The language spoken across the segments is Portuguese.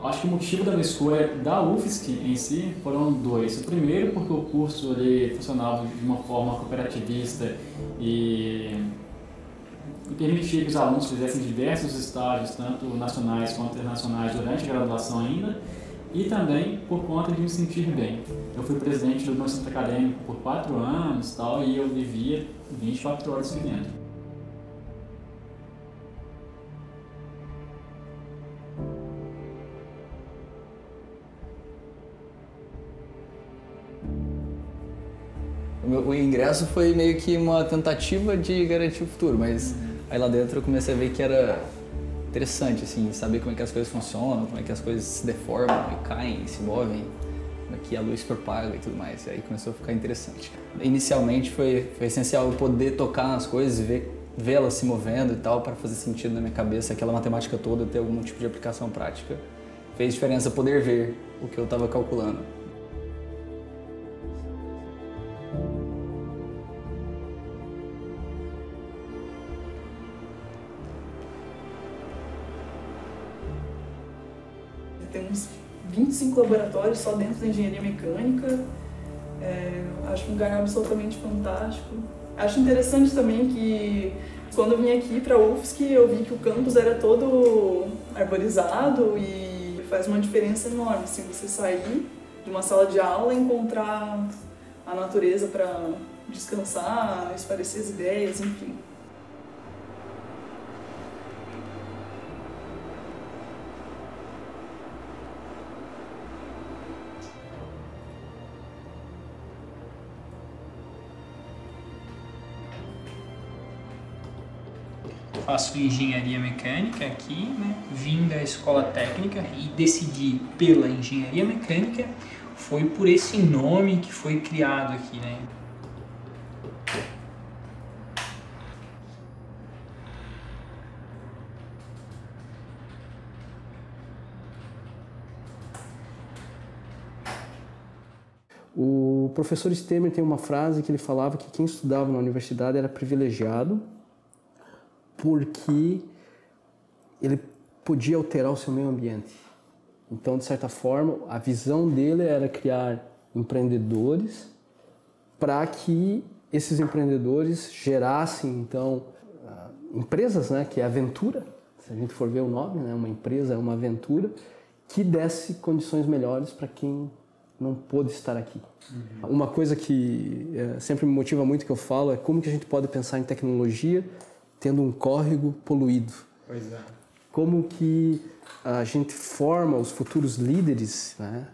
Acho que o motivo da minha escolha da UFSC em si foram dois. O primeiro, porque o curso ele funcionava de uma forma cooperativista e permitia que os alunos fizessem diversos estágios, tanto nacionais quanto internacionais, durante a graduação ainda, e também por conta de me sentir bem. Eu fui presidente do meu centro acadêmico por 4 anos tal, e eu vivia 24 horas aqui dentro. O ingresso foi meio que uma tentativa de garantir o futuro, mas aí lá dentro eu comecei a ver que era interessante, assim, saber como é que as coisas funcionam, como é que as coisas se deformam e caem, se movem, como é que a luz propaga e tudo mais. E aí começou a ficar interessante. Inicialmente foi essencial eu poder tocar nas coisas e ver elas se movendo e tal, para fazer sentido na minha cabeça, aquela matemática toda ter algum tipo de aplicação prática. Fez diferença poder ver o que eu estava calculando. Tem uns 25 laboratórios só dentro da engenharia mecânica. Acho um lugar absolutamente fantástico. Acho interessante também que quando eu vim aqui para a UFSC eu vi que o campus era todo arborizado e faz uma diferença enorme assim, você sair de uma sala de aula e encontrar a natureza para descansar, espairecer as ideias, enfim. faço engenharia mecânica aqui, né? Vim da escola técnica e decidi pela engenharia mecânica. Foi por esse nome que foi criado aqui, né? O professor Stemmer tem uma frase que ele falava que quem estudava na universidade era privilegiado porque ele podia alterar o seu meio ambiente. Então, de certa forma, a visão dele era criar empreendedores para que esses empreendedores gerassem, então, empresas, né, que é aventura. Se a gente for ver o nome, né, uma empresa é uma aventura que desse condições melhores para quem não pôde estar aqui. Uma coisa que sempre me motiva muito que eu falo é como que a gente pode pensar em tecnologia tendo um córrego poluído. Pois é. Como que a gente forma os futuros líderes, né,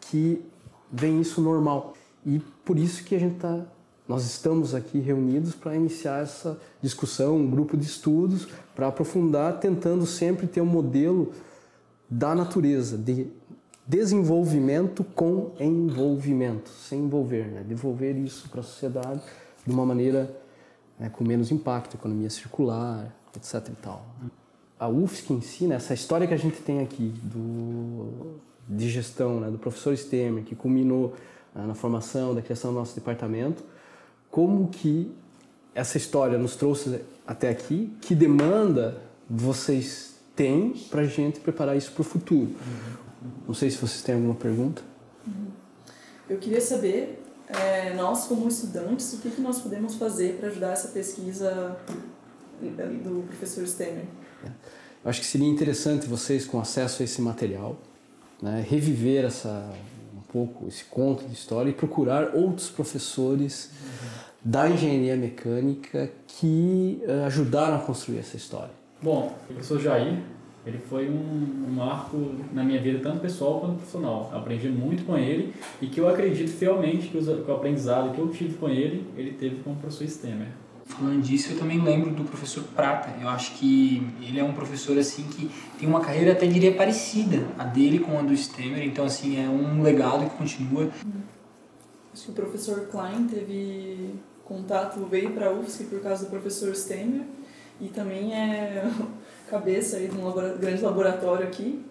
que veem isso normal. E por isso que nós estamos aqui reunidos para iniciar essa discussão, um grupo de estudos, para aprofundar, tentando sempre ter um modelo da natureza, de desenvolvimento com envolvimento, sem envolver, né? Devolver isso para a sociedade de uma maneira com menos impacto, economia circular, etc. e tal. A UFSC em si, né, essa história que a gente tem aqui de gestão, né, do professor Stemmer, que culminou na formação, da criação do nosso departamento, como que essa história nos trouxe até aqui, que demanda vocês têm para a gente preparar isso para o futuro. Não sei se vocês têm alguma pergunta. Eu queria saber, nós como estudantes, o que nós podemos fazer para ajudar essa pesquisa do professor Stemmer? Eu acho que seria interessante vocês, com acesso a esse material, né, reviver um pouco esse conto de história e procurar outros professores da engenharia mecânica que ajudaram a construir essa história. Bom, o professor Jair, ele foi um marco na minha vida, tanto pessoal quanto profissional. Eu aprendi muito com ele e que eu acredito fielmente que o aprendizado que eu tive com ele, ele teve com o professor Stemmer. Falando disso, eu também lembro do professor Prata. Eu acho que ele é um professor assim que tem uma carreira, até diria, parecida a dele com a do Stemmer. Então, assim, é um legado que continua. Acho que o professor Klein teve contato, veio para a UFSC por causa do professor Stemmer e também é cabeça aí de um grande laboratório aqui.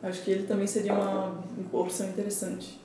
Acho que ele também seria uma opção interessante.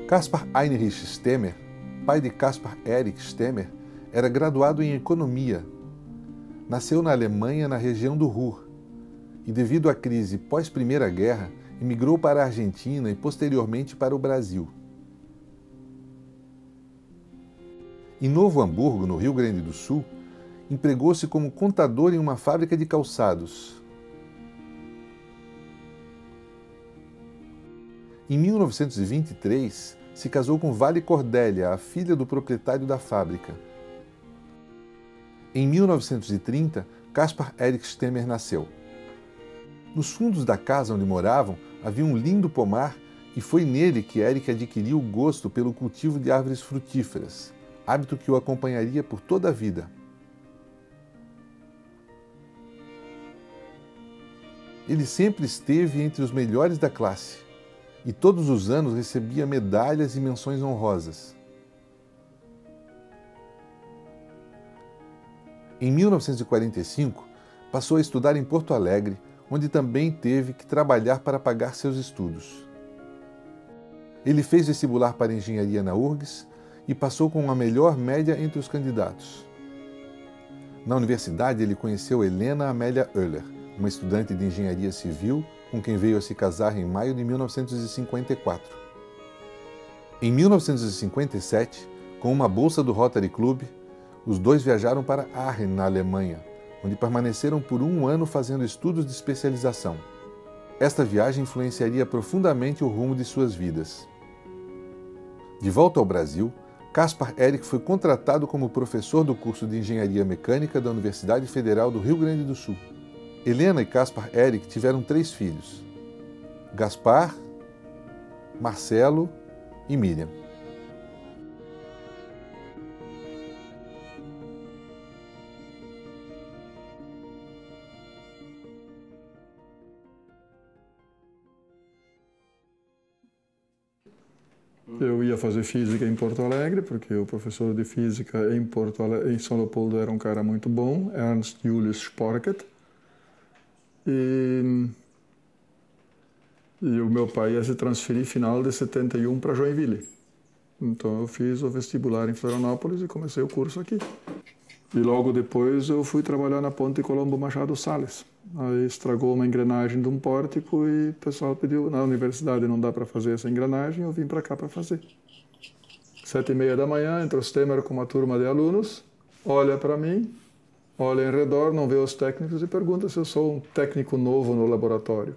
Caspar Heinrich Stemmer, pai de Caspar Erich Stemmer, era graduado em economia. Nasceu na Alemanha, na região do Ruhr, e devido à crise pós-Primeira Guerra, emigrou para a Argentina e posteriormente para o Brasil. Em Novo Hamburgo, no Rio Grande do Sul, empregou-se como contador em uma fábrica de calçados. Em 1923, se casou com Vale Cordélia, a filha do proprietário da fábrica. Em 1930, Caspar Erich Stemmer nasceu. Nos fundos da casa onde moravam havia um lindo pomar e foi nele que Erich adquiriu o gosto pelo cultivo de árvores frutíferas, hábito que o acompanharia por toda a vida. Ele sempre esteve entre os melhores da classe e todos os anos recebia medalhas e menções honrosas. Em 1945, passou a estudar em Porto Alegre, onde também teve que trabalhar para pagar seus estudos. Ele fez vestibular para engenharia na URGS e passou com a melhor média entre os candidatos. Na universidade, ele conheceu Helena Amélia Oehler, uma estudante de engenharia civil com quem veio a se casar em maio de 1954. Em 1957, com uma bolsa do Rotary Club, os dois viajaram para Aachen, na Alemanha, onde permaneceram por 1 ano fazendo estudos de especialização. Esta viagem influenciaria profundamente o rumo de suas vidas. De volta ao Brasil, Caspar Eric foi contratado como professor do curso de Engenharia Mecânica da Universidade Federal do Rio Grande do Sul. Helena e Caspar Eric tiveram 3 filhos: Gaspar, Marcelo e Miriam. Eu ia fazer física em Porto Alegre, porque o professor de física em São Leopoldo era um cara muito bom, Ernst Julius Sporket. E o meu pai ia se transferir final de 71 para Joinville. Então eu fiz o vestibular em Florianópolis e comecei o curso aqui. E logo depois eu fui trabalhar na Ponte Colombo Machado Salles. Aí estragou uma engrenagem de um pórtico e o pessoal pediu, na universidade não dá para fazer essa engrenagem, eu vim para cá para fazer. 7h30 da manhã, entra o Stemmer com uma turma de alunos, olha para mim, olha em redor, não vê os técnicos e pergunta se eu sou um técnico novo no laboratório.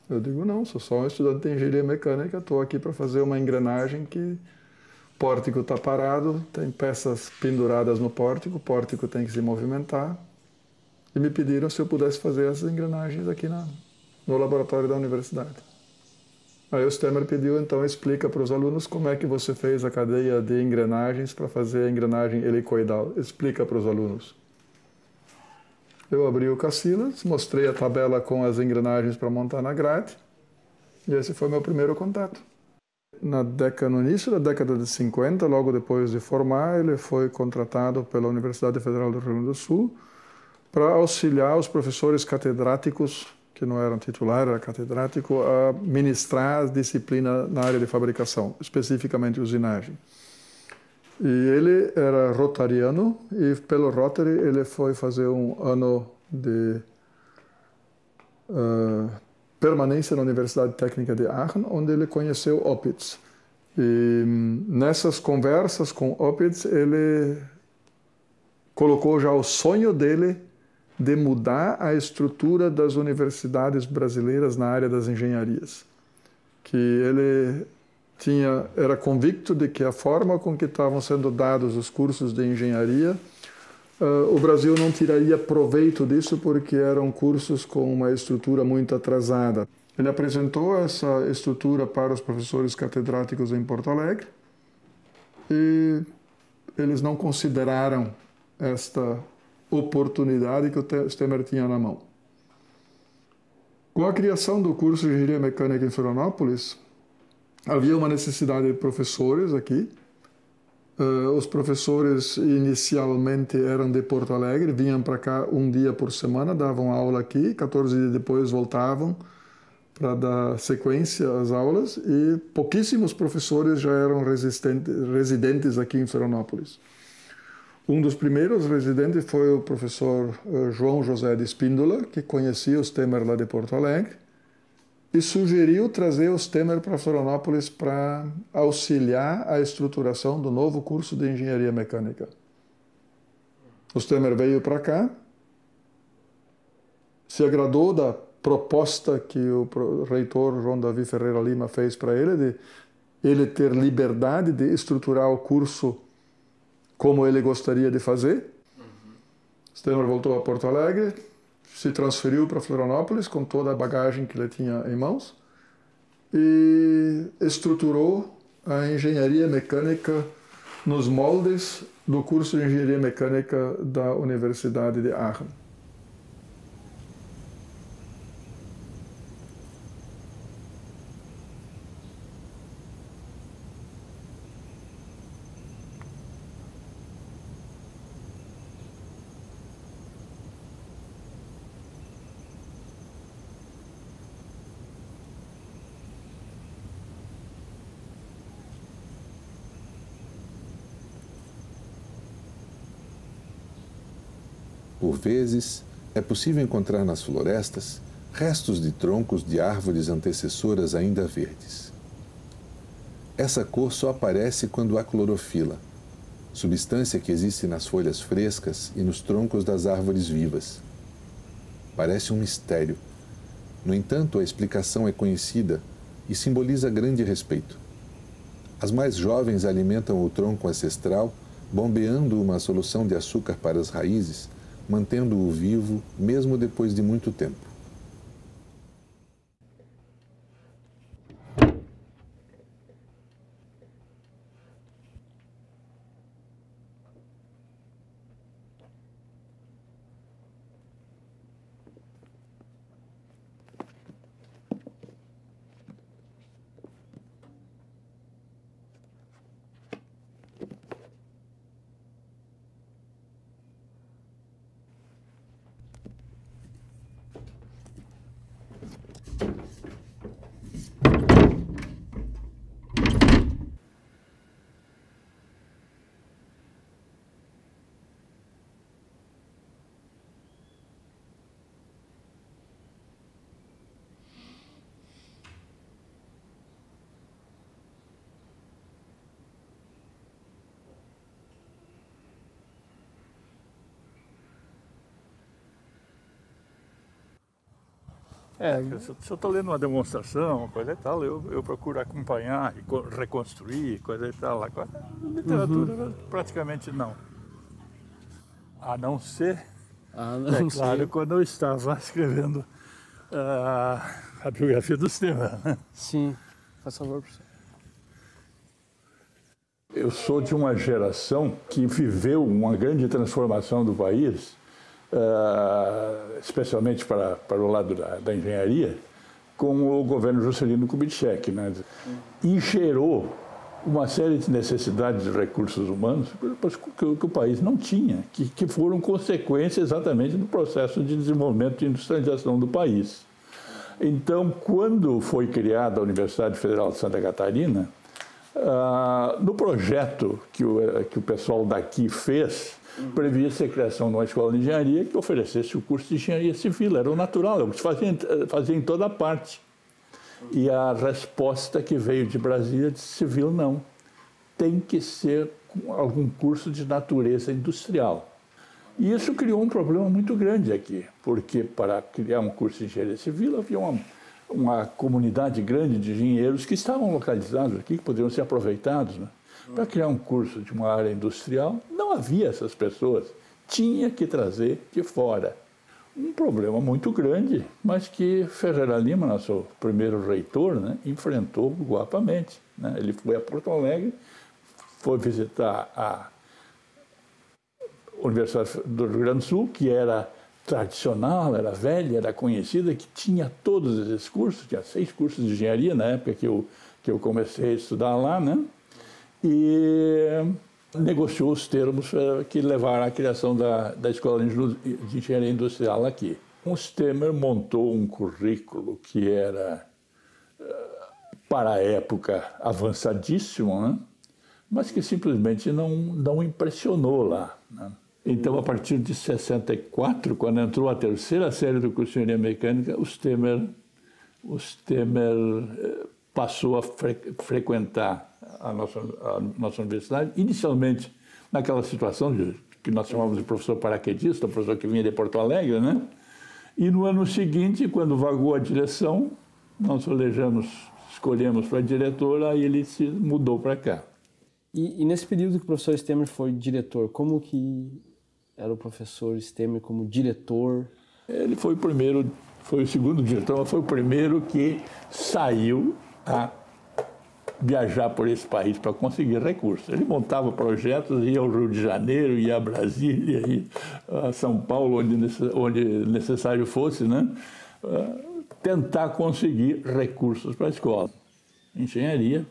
Eu digo, não, sou só um estudante de engenharia mecânica, estou aqui para fazer uma engrenagem que o pórtico está parado, tem peças penduradas no pórtico, o pórtico tem que se movimentar. E me pediram se eu pudesse fazer essas engrenagens aqui no laboratório da universidade. Aí o Stemmer pediu, então, explica para os alunos como é que você fez a cadeia de engrenagens para fazer a engrenagem helicoidal. Explica para os alunos. Eu abri o Casillas, mostrei a tabela com as engrenagens para montar na grade, e esse foi meu primeiro contato. No início da década de 50, logo depois de formar, ele foi contratado pela Universidade Federal do Rio Grande do Sul para auxiliar os professores catedráticos, que não eram titular, era catedrático, a ministrar a disciplina na área de fabricação, especificamente usinagem. E ele era rotariano e pelo Rotary ele foi fazer um ano de permanência na Universidade Técnica de Aachen, onde ele conheceu Opitz. E nessas conversas com Opitz, ele colocou já o sonho dele de mudar a estrutura das universidades brasileiras na área das engenharias. Que ele era convicto de que a forma com que estavam sendo dados os cursos de engenharia, o Brasil não tiraria proveito disso porque eram cursos com uma estrutura muito atrasada. Ele apresentou essa estrutura para os professores catedráticos em Porto Alegre e eles não consideraram esta oportunidade que o Stemmer tinha na mão. Com a criação do curso de Engenharia Mecânica em Florianópolis, havia uma necessidade de professores aqui. Os professores inicialmente eram de Porto Alegre, vinham para cá um dia por semana, davam aula aqui, 14 dias depois voltavam para dar sequência às aulas e pouquíssimos professores já eram residentes aqui em Florianópolis. Um dos primeiros residentes foi o professor João José de Espíndola, que conhecia o Stemmer lá de Porto Alegre, e sugeriu trazer o Stemmer para Florianópolis para auxiliar a estruturação do novo curso de Engenharia Mecânica. O Stemmer veio para cá, se agradou da proposta que o reitor João Davi Ferreira Lima fez para ele, de ele ter liberdade de estruturar o curso como ele gostaria de fazer. Stemmer voltou a Porto Alegre, se transferiu para Florianópolis com toda a bagagem que ele tinha em mãos e estruturou a engenharia mecânica nos moldes do curso de engenharia mecânica da Universidade de Aachen. Por vezes, é possível encontrar nas florestas restos de troncos de árvores antecessoras ainda verdes. Essa cor só aparece quando há clorofila, substância que existe nas folhas frescas e nos troncos das árvores vivas. Parece um mistério. No entanto, a explicação é conhecida e simboliza grande respeito. As mais jovens alimentam o tronco ancestral, bombeando uma solução de açúcar para as raízes, mantendo-o vivo mesmo depois de muito tempo. Se eu estou lendo uma demonstração, uma coisa e tal, eu procuro acompanhar e reconstruir, coisa e tal. Agora, literatura, praticamente não. A não ser, claro, quando eu estava escrevendo a biografia do Temer. Né? Sim, faz favor, professor. Eu sou de uma geração que viveu uma grande transformação do país, especialmente para o lado da engenharia, com o governo Juscelino Kubitschek, né? E gerou uma série de necessidades de recursos humanos que o país não tinha, que foram consequência exatamente do processo de desenvolvimento e industrialização do país. Então, quando foi criada a Universidade Federal de Santa Catarina, no projeto que o pessoal daqui fez, previa-se a criação de uma escola de engenharia que oferecesse o curso de engenharia civil. Era o natural, era o que se fazia em toda parte. E a resposta que veio de Brasília disse: civil não, tem que ser algum curso de natureza industrial. E isso criou um problema muito grande aqui, porque para criar um curso de engenharia civil havia uma comunidade grande de engenheiros que estavam localizados aqui, que poderiam ser aproveitados, né? Para criar um curso de uma área industrial, não havia essas pessoas, tinha que trazer de fora. Um problema muito grande, mas que Ferreira Lima, nosso primeiro reitor, né, enfrentou guapamente, né? Ele foi a Porto Alegre, foi visitar a Universidade do Rio Grande do Sul, que era tradicional, era velha, era conhecida, que tinha todos esses cursos, tinha 6 cursos de engenharia na época que eu comecei a estudar lá, né? E negociou os termos que levaram à criação da Escola de Engenharia Industrial aqui. O Temer montou um currículo que era, para a época, avançadíssimo, né? Mas que simplesmente não impressionou lá, né? Então, a partir de 64, quando entrou a terceira série do curso de Engenharia Mecânica, o Temer passou a frequentar a nossa universidade, inicialmente naquela situação que nós chamamos de professor paraquedista, professor que vinha de Porto Alegre, né? E no ano seguinte, quando vagou a direção, nós escolhemos para diretor, aí ele se mudou para cá. E nesse período que o professor Temer foi diretor, como que era o professor Temer como diretor? Ele foi o segundo diretor, mas foi o primeiro que saiu a viajar por esse país para conseguir recursos. Ele montava projetos, ia ao Rio de Janeiro, ia a Brasília, ia a São Paulo, onde necessário fosse, né? Tentar conseguir recursos para a escola. Engenharia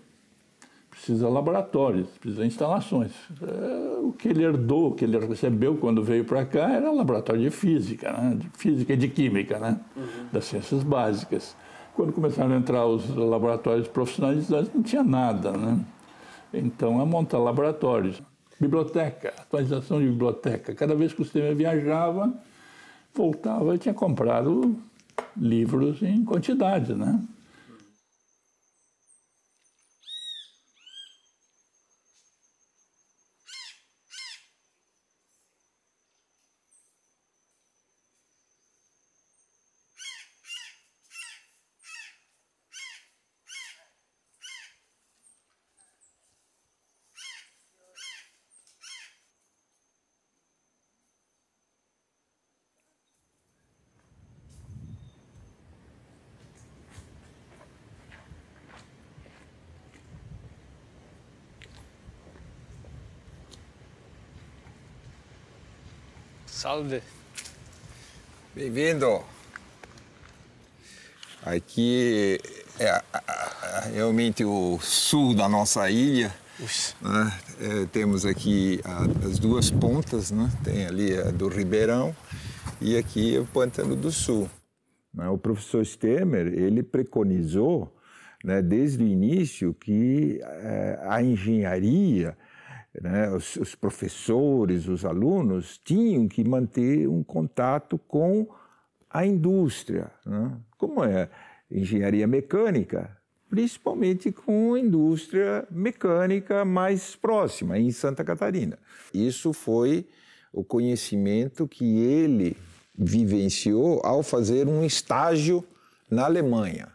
precisa de laboratórios, precisa de instalações. O que ele herdou, o que ele recebeu quando veio para cá era um laboratório de física, né? De física e de química, né? Das ciências básicas. Quando começaram a entrar os laboratórios profissionalizados, não tinha nada, né? Então, é montar laboratórios. Biblioteca, atualização de biblioteca. Cada vez que o Temer viajava, voltava e tinha comprado livros em quantidade, né? Salve. Bem-vindo. Aqui é realmente o sul da nossa ilha. Né? Temos aqui as duas pontas, né? Tem ali a do Ribeirão e aqui o Pântano do Sul. O professor Stemmer, ele preconizou, né, desde o início que a engenharia, né, os professores, os alunos, tinham que manter um contato com a indústria, né? Como é engenharia mecânica, principalmente com a indústria mecânica mais próxima, em Santa Catarina. Isso foi o conhecimento que ele vivenciou ao fazer um estágio na Alemanha.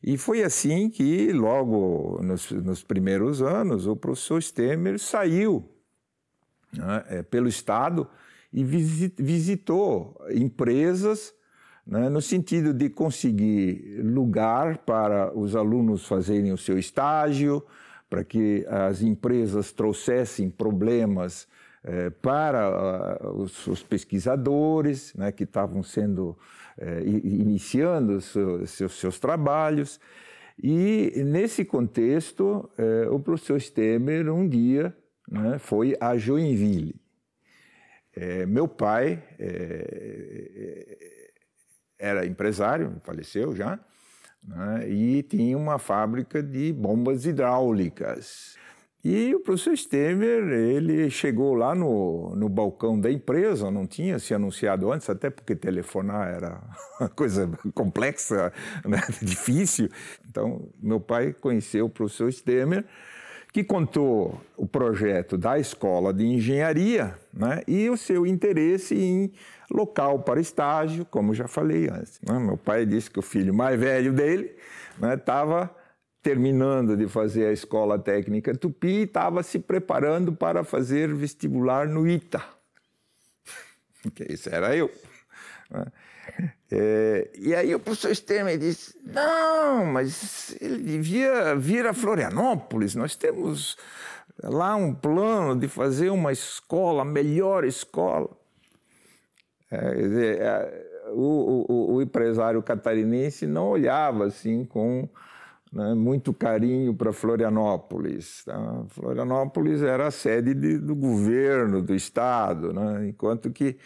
E foi assim que, logo nos primeiros anos, o professor Stemmer saiu, né, pelo Estado e visitou empresas, né, no sentido de conseguir lugar para os alunos fazerem o seu estágio, para que as empresas trouxessem problemas para os pesquisadores, né, que estavam iniciando seus trabalhos. E, nesse contexto, o professor Stemmer, um dia, né, foi a Joinville. Meu pai era empresário, faleceu já, né, e tinha uma fábrica de bombas hidráulicas. E o professor Stemmer, ele chegou lá no balcão da empresa, não tinha se anunciado antes, até porque telefonar era uma coisa complexa, né, difícil. Então, meu pai conheceu o professor Stemmer, que contou o projeto da Escola de Engenharia, né, e o seu interesse em local para estágio, como já falei antes, né? Meu pai disse que o filho mais velho dele estava terminando de fazer a Escola Técnica Tupi e estava se preparando para fazer vestibular no ITA. Isso era eu. E aí o professor Stemmer disse, não, mas ele devia vir a Florianópolis, nós temos lá um plano de fazer uma escola, a melhor escola. O empresário catarinense não olhava assim com, né, muito carinho para Florianópolis. Tá? Florianópolis era a sede do governo, do Estado, né? Enquanto que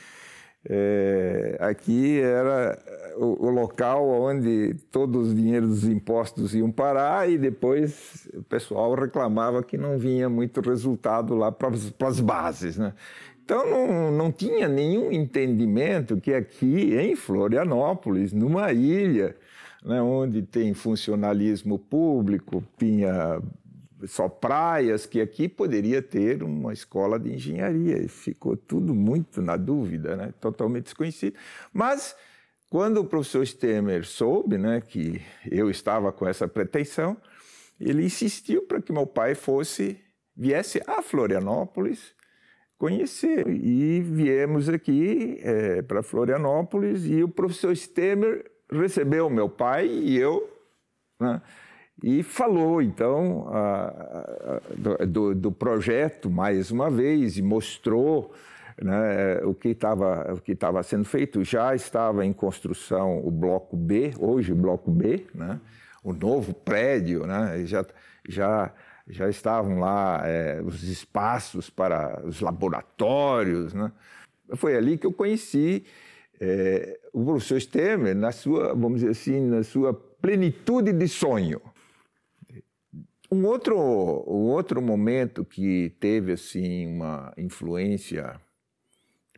aqui era o local onde todos os dinheiros dos impostos iam parar e depois o pessoal reclamava que não vinha muito resultado lá para as bases, né? Então não tinha nenhum entendimento que aqui em Florianópolis, numa ilha, né, onde tem funcionalismo público, tinha só praias, que aqui poderia ter uma escola de engenharia. E ficou tudo muito na dúvida, né, totalmente desconhecido. Mas, quando o professor Stemmer soube, né, que eu estava com essa pretensão, ele insistiu para que meu pai viesse a Florianópolis conhecer. E viemos aqui para Florianópolis e o professor Stemmer recebeu meu pai e eu, né, e falou, então, do projeto mais uma vez e mostrou, né, o que estava sendo feito. Já estava em construção o Bloco B, hoje o Bloco B, né, o novo prédio, né, já estavam lá os espaços para os laboratórios, né. Foi ali que eu conheci o professor Stemmer na sua, vamos dizer assim, na sua plenitude de sonho. Um outro momento que teve assim uma influência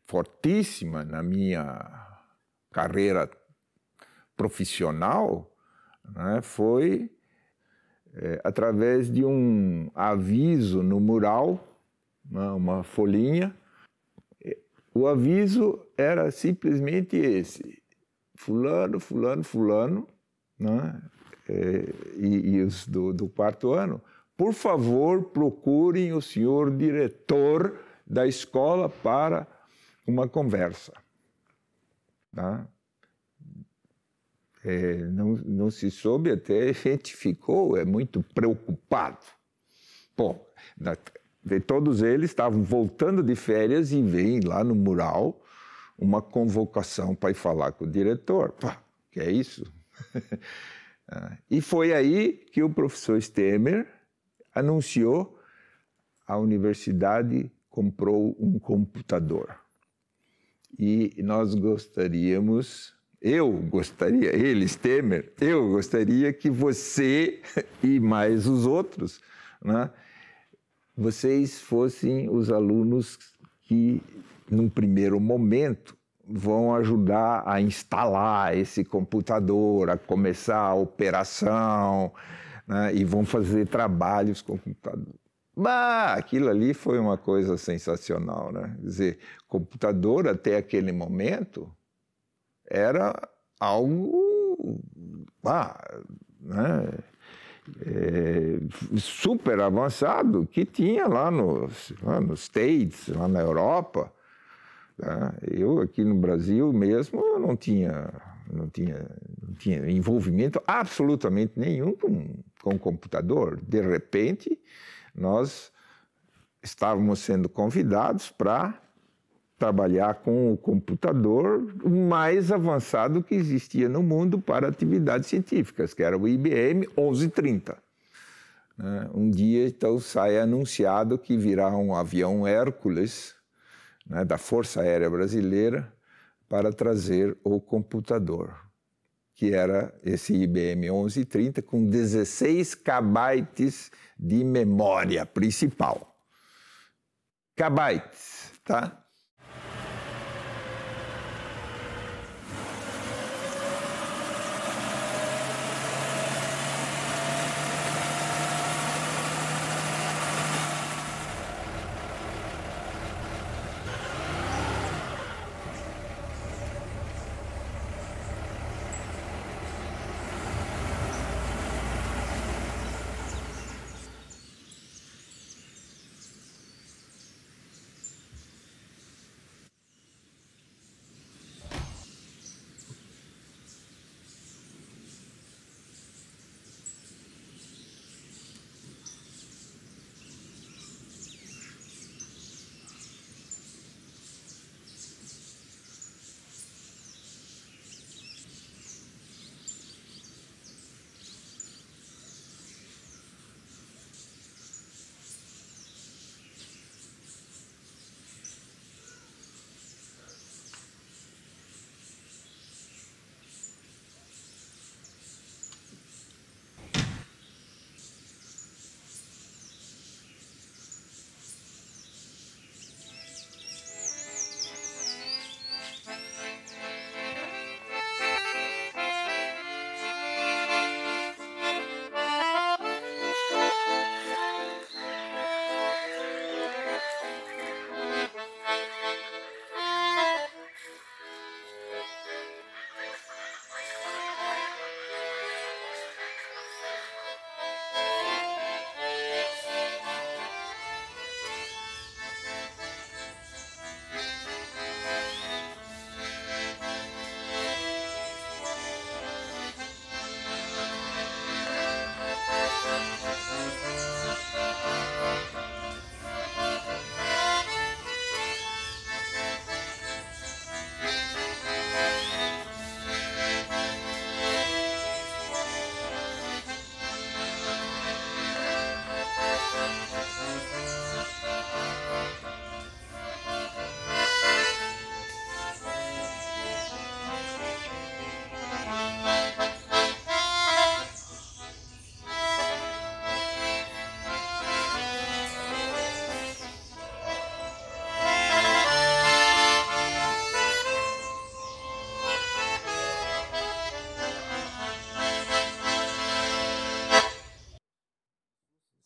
fortíssima na minha carreira profissional, né, foi através de um aviso no mural, né, uma folhinha. O aviso era simplesmente esse: fulano, fulano, fulano, né? E os do quarto ano, por favor, procurem o senhor diretor da escola para uma conversa. Tá? Não se soube, até a gente ficou muito preocupado. Bom, Todos eles estavam voltando de férias e veem lá no mural uma convocação para ir falar com o diretor. Pá, que é isso? E foi aí que o professor Stemmer anunciou: a universidade comprou um computador. E nós gostaríamos, ele, Stemmer, eu gostaria que você e mais os outros, né, vocês fossem os alunos que, num primeiro momento, vão ajudar a instalar esse computador, a começar a operação, né, e vão fazer trabalhos com o computador. Bah, aquilo ali foi uma coisa sensacional, né? Quer dizer, computador até aquele momento era algo né, super avançado que tinha lá nos States, lá na Europa. Né? Eu aqui no Brasil mesmo não tinha envolvimento absolutamente nenhum com computador. De repente, nós estávamos sendo convidados para trabalhar com o computador mais avançado que existia no mundo para atividades científicas, que era o IBM 1130. Um dia, então, sai anunciado que virá um avião Hércules, né, da Força Aérea Brasileira, para trazer o computador, que era esse IBM 1130 com 16 KB de memória principal. Kbytes, tá?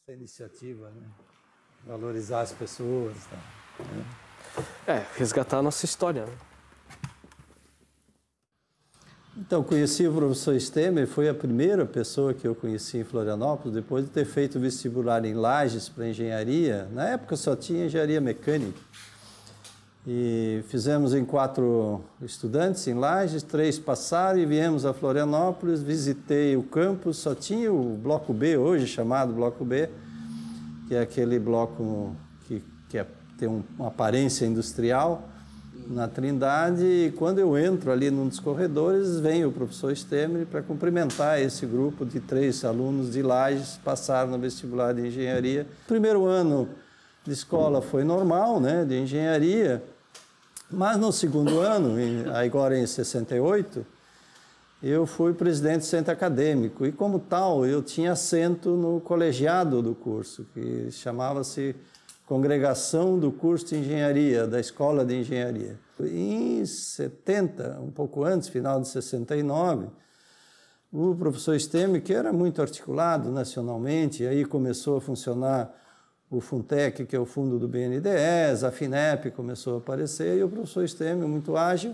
Iniciativa, né? Valorizar as pessoas, tá? Resgatar a nossa história, né? Então, conheci o professor Stemmer, foi a primeira pessoa que eu conheci em Florianópolis, depois de ter feito vestibular em Lages para engenharia. Na época só tinha engenharia mecânica. E fizemos em 4 estudantes em Lages, 3 passaram e viemos a Florianópolis, visitei o campus, só tinha o Bloco B, hoje chamado Bloco B, que é aquele bloco que tem uma aparência industrial, na Trindade, e quando eu entro ali num dos corredores, vem o professor Stemmer para cumprimentar esse grupo de 3 alunos de Lages que passaram no vestibular de engenharia. O primeiro ano de escola foi normal, né, de engenharia, mas no segundo ano, agora em 68, eu fui presidente do centro acadêmico e, como tal, eu tinha assento no colegiado do curso, que chamava-se Congregação do Curso de Engenharia, da Escola de Engenharia. Em 70, um pouco antes, final de 69, o professor Stemmer, que era muito articulado nacionalmente, aí começou a funcionar o Funtec, que é o fundo do BNDES, a FINEP começou a aparecer, e o professor Stemmer, muito ágil,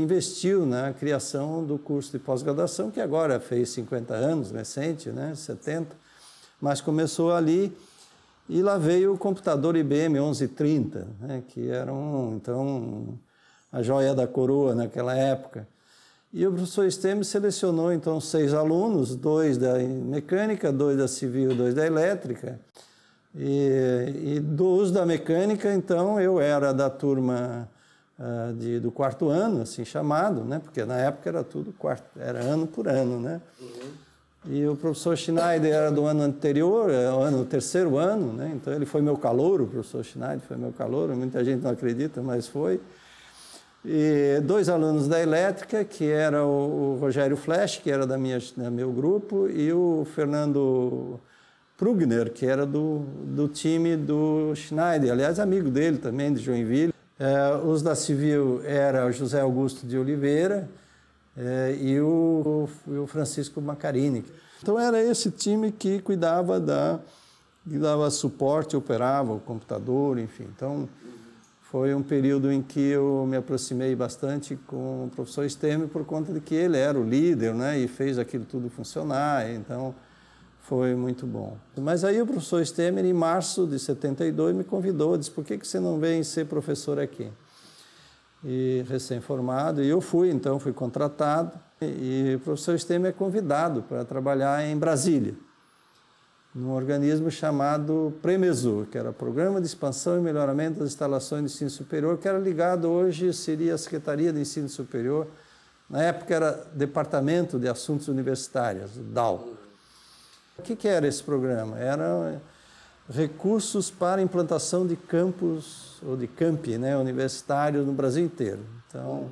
investiu na criação do curso de pós-graduação, que agora fez 50 anos, recente, né, 70, mas começou ali. E lá veio o computador IBM 1130, né, que era então, a joia da coroa naquela época. E o professor Stemmer selecionou, então, 6 alunos, 2 da mecânica, 2 da civil, 2 da elétrica. E dos da mecânica, então, eu era da turma do 4º ano, assim chamado, né, porque na época era tudo era ano por ano, né? E o professor Schneider era do ano anterior, o 3º ano, né? Então ele foi meu calouro, o professor Schneider foi meu calouro, muita gente não acredita, mas foi. E 2 alunos da elétrica, que era o Rogério Flash, que era da meu grupo, e o Fernando Prugner, que era do time do Schneider, aliás, amigo dele também, de Joinville. Os da civil era o José Augusto de Oliveira, e o Francisco Macarini. Então era esse time que dava suporte, operava o computador, enfim. Então foi um período em que eu me aproximei bastante com o professor Stemmer por conta de que ele era o líder, né, e fez aquilo tudo funcionar, então foi muito bom. Mas aí o professor Stemmer, em março de 72, me convidou, disse, por que você não vem ser professor aqui? E recém-formado, e eu fui contratado, e o professor Stemmer é convidado para trabalhar em Brasília, num organismo chamado PREMESUR, que era Programa de Expansão e Melhoramento das Instalações de Ensino Superior, que era ligado hoje, seria a Secretaria de Ensino Superior, na época era Departamento de Assuntos Universitários, o DAO. O que era esse programa? Era recursos para implantação de campos ou de campi, né, universitários no Brasil inteiro. Então,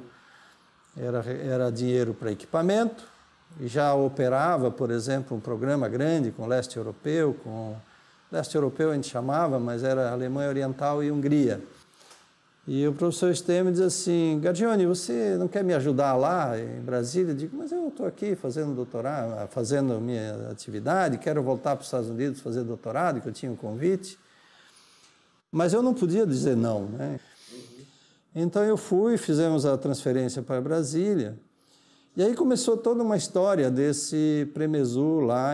era dinheiro para equipamento, e já operava, por exemplo, um programa grande com leste europeu, leste europeu a gente chamava, mas era Alemanha Oriental e Hungria. E o professor Stemmer diz assim, Gargione, você não quer me ajudar lá em Brasília? Eu digo, mas eu estou aqui fazendo doutorado, fazendo minha atividade, quero voltar para os Estados Unidos fazer doutorado, que eu tinha um convite. Mas eu não podia dizer não, né? Então eu fui, fizemos a transferência para Brasília, e aí começou toda uma história desse PREMESUR lá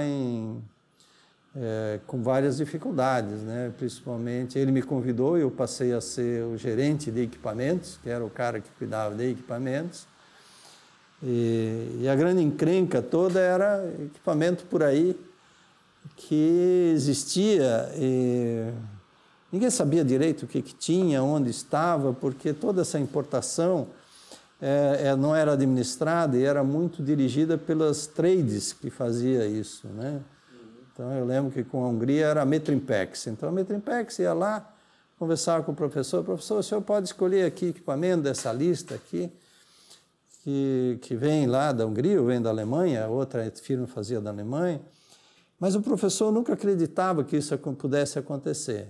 com várias dificuldades, né? Principalmente ele me convidou e eu passei a ser o gerente de equipamentos, que era o cara que cuidava de equipamentos, e a grande encrenca toda era equipamento por aí que existia e ninguém sabia direito o que tinha, onde estava, porque toda essa importação não era administrada e era muito dirigida pelas trades que fazia isso, né? Então, eu lembro que com a Hungria era a Metrimpex. Então, a Metrimpex ia lá, conversava com o professor, o senhor pode escolher aqui equipamento dessa lista aqui, que vem lá da Hungria ou vem da Alemanha, a outra firma fazia da Alemanha, mas o professor nunca acreditava que isso pudesse acontecer.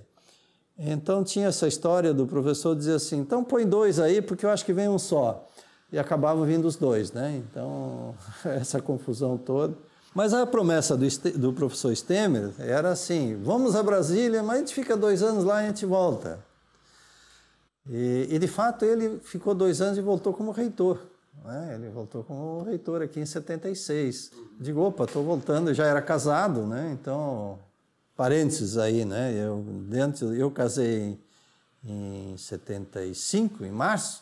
Então, tinha essa história do professor dizer assim, então põe 2 aí, porque eu acho que vem um só. E acabavam vindo os 2, né? Então, essa confusão toda. Mas a promessa do professor Stemmer era assim, vamos a Brasília, mas a gente fica 2 anos lá e a gente volta. E de fato, ele ficou 2 anos e voltou como reitor. Né? Ele voltou como reitor aqui em 76. Digo, opa, estou voltando, eu já era casado, né? Então, parênteses aí, né? Eu casei em 75, em março,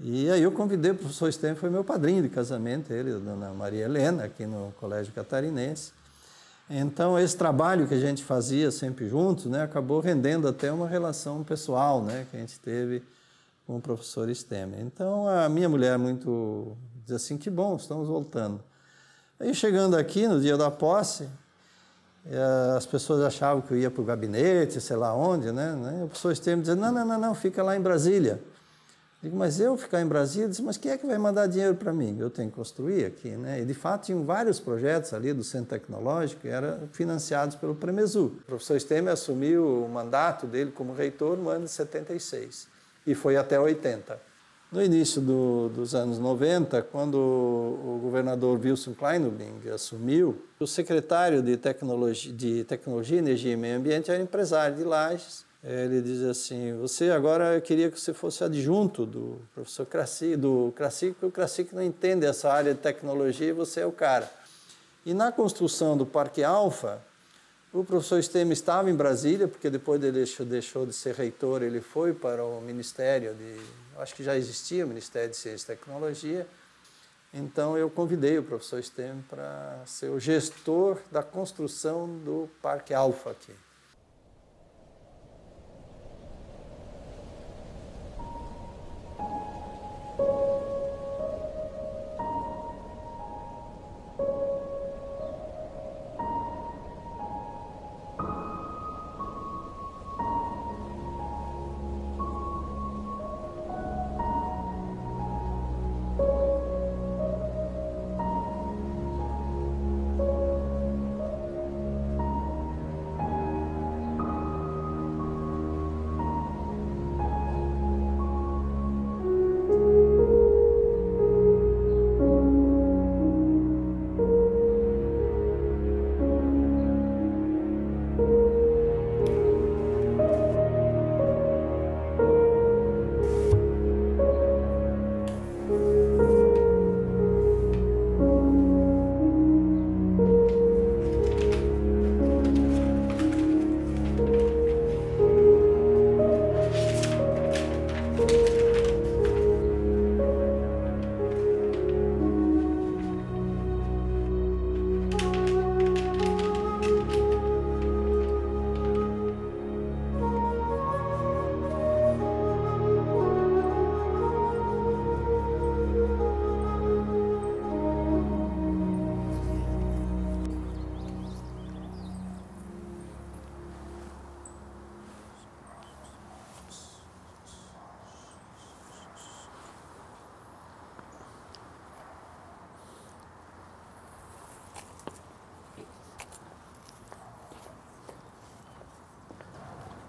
e aí eu convidei o professor Stemmer, foi meu padrinho de casamento, ele, a dona Maria Helena, aqui no Colégio Catarinense. Então, esse trabalho que a gente fazia sempre juntos, né, acabou rendendo até uma relação pessoal, né, que a gente teve com o professor Stemmer. Então, a minha mulher muito diz assim, que bom, estamos voltando. Aí, chegando aqui, no dia da posse, as pessoas achavam que eu ia para o gabinete, sei lá onde, né? O professor Stemmer dizia, não, fica lá em Brasília. Digo, mas eu ficar em Brasília? Disse, mas quem é que vai mandar dinheiro para mim? Eu tenho que construir aqui, né? E, de fato, tinham vários projetos ali do Centro Tecnológico que eram financiados pelo Premesu. O professor Stemmer assumiu o mandato dele como reitor no ano de 76 e foi até 80. No início dos anos 90, quando o governador Wilson Kleinobling assumiu, o secretário de Tecnologia, Energia e Meio Ambiente era empresário de Lages. Ele diz assim, agora eu queria que você fosse adjunto do professor Krasik, porque o Krasik não entende essa área de tecnologia e você é o cara. E na construção do Parque Alfa, o professor Stemmer estava em Brasília, porque depois ele deixou de ser reitor, ele foi para o Ministério acho que já existia o Ministério de Ciência e Tecnologia, então eu convidei o professor Stemmer para ser o gestor da construção do Parque Alfa aqui.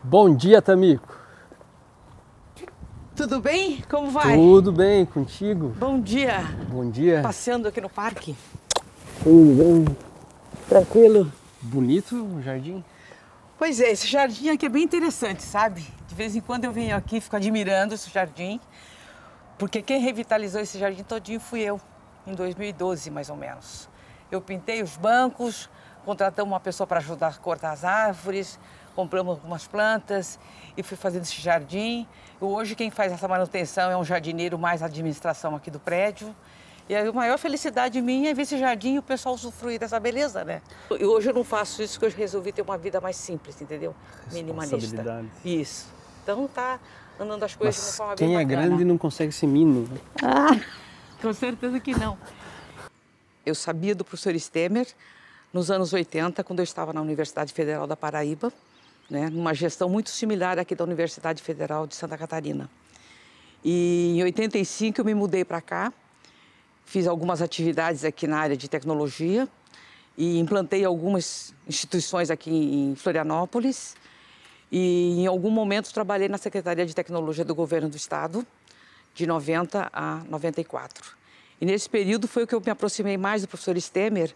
Bom dia, Tamiko. Tudo bem? Como vai? Tudo bem, contigo? Bom dia. Bom dia. Passeando aqui no parque. Tudo bem. Tranquilo. Bonito o jardim? Pois é, esse jardim aqui é bem interessante, sabe? De vez em quando eu venho aqui e fico admirando esse jardim, porque quem revitalizou esse jardim todinho fui eu, em 2012 mais ou menos. Eu pintei os bancos, contratamos uma pessoa para ajudar a cortar as árvores, compramos algumas plantas e fui fazendo esse jardim. E hoje quem faz essa manutenção é um jardineiro mais a administração aqui do prédio. E a maior felicidade minha é ver esse jardim e o pessoal usufruir dessa beleza, né? E hoje eu não faço isso porque eu resolvi ter uma vida mais simples, entendeu? Minimalista. Isso. Então tá andando as coisas de uma forma bem bacana. Quem é grande não consegue ser mino. Ah, com certeza que não. Eu sabia do professor Stemmer nos anos 80, quando eu estava na Universidade Federal da Paraíba, né, numa gestão muito similar aqui da Universidade Federal de Santa Catarina. E em 85 eu me mudei para cá, fiz algumas atividades aqui na área de tecnologia e implantei algumas instituições aqui em Florianópolis. E em algum momento trabalhei na Secretaria de Tecnologia do Governo do Estado, de 90 a 94. E nesse período foi o que eu me aproximei mais do professor Stemmer,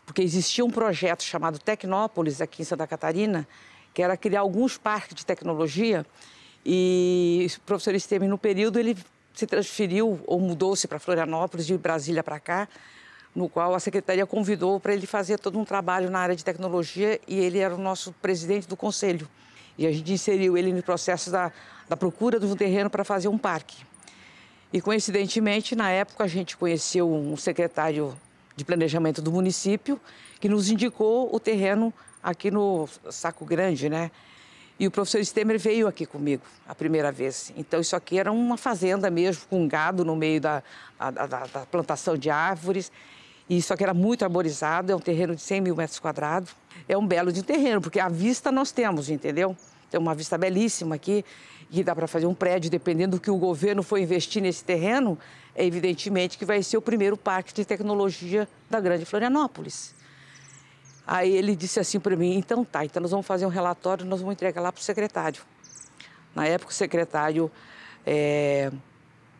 porque existia um projeto chamado Tecnópolis aqui em Santa Catarina, que era criar alguns parques de tecnologia, e o professor Stemmer, no período, ele se transferiu ou mudou-se para Florianópolis, de Brasília para cá, no qual a secretaria convidou para ele fazer todo um trabalho na área de tecnologia, e ele era o nosso presidente do conselho. E a gente inseriu ele no processo da procura de um terreno para fazer um parque. E, coincidentemente, na época, a gente conheceu um secretário de planejamento do município, que nos indicou o terreno aqui no Saco Grande, né? E o professor Stemmer veio aqui comigo a primeira vez. Então, isso aqui era uma fazenda mesmo, com gado no meio da plantação de árvores. E isso aqui era muito arborizado, é um terreno de 100 mil metros quadrados. É um belo de terreno, porque a vista nós temos, entendeu? Tem uma vista belíssima aqui, e dá para fazer um prédio, dependendo do que o governo for investir nesse terreno, é evidentemente que vai ser o primeiro parque de tecnologia da Grande Florianópolis. Aí ele disse assim para mim, então nós vamos fazer um relatório, nós vamos entregar lá para o secretário. Na época o secretário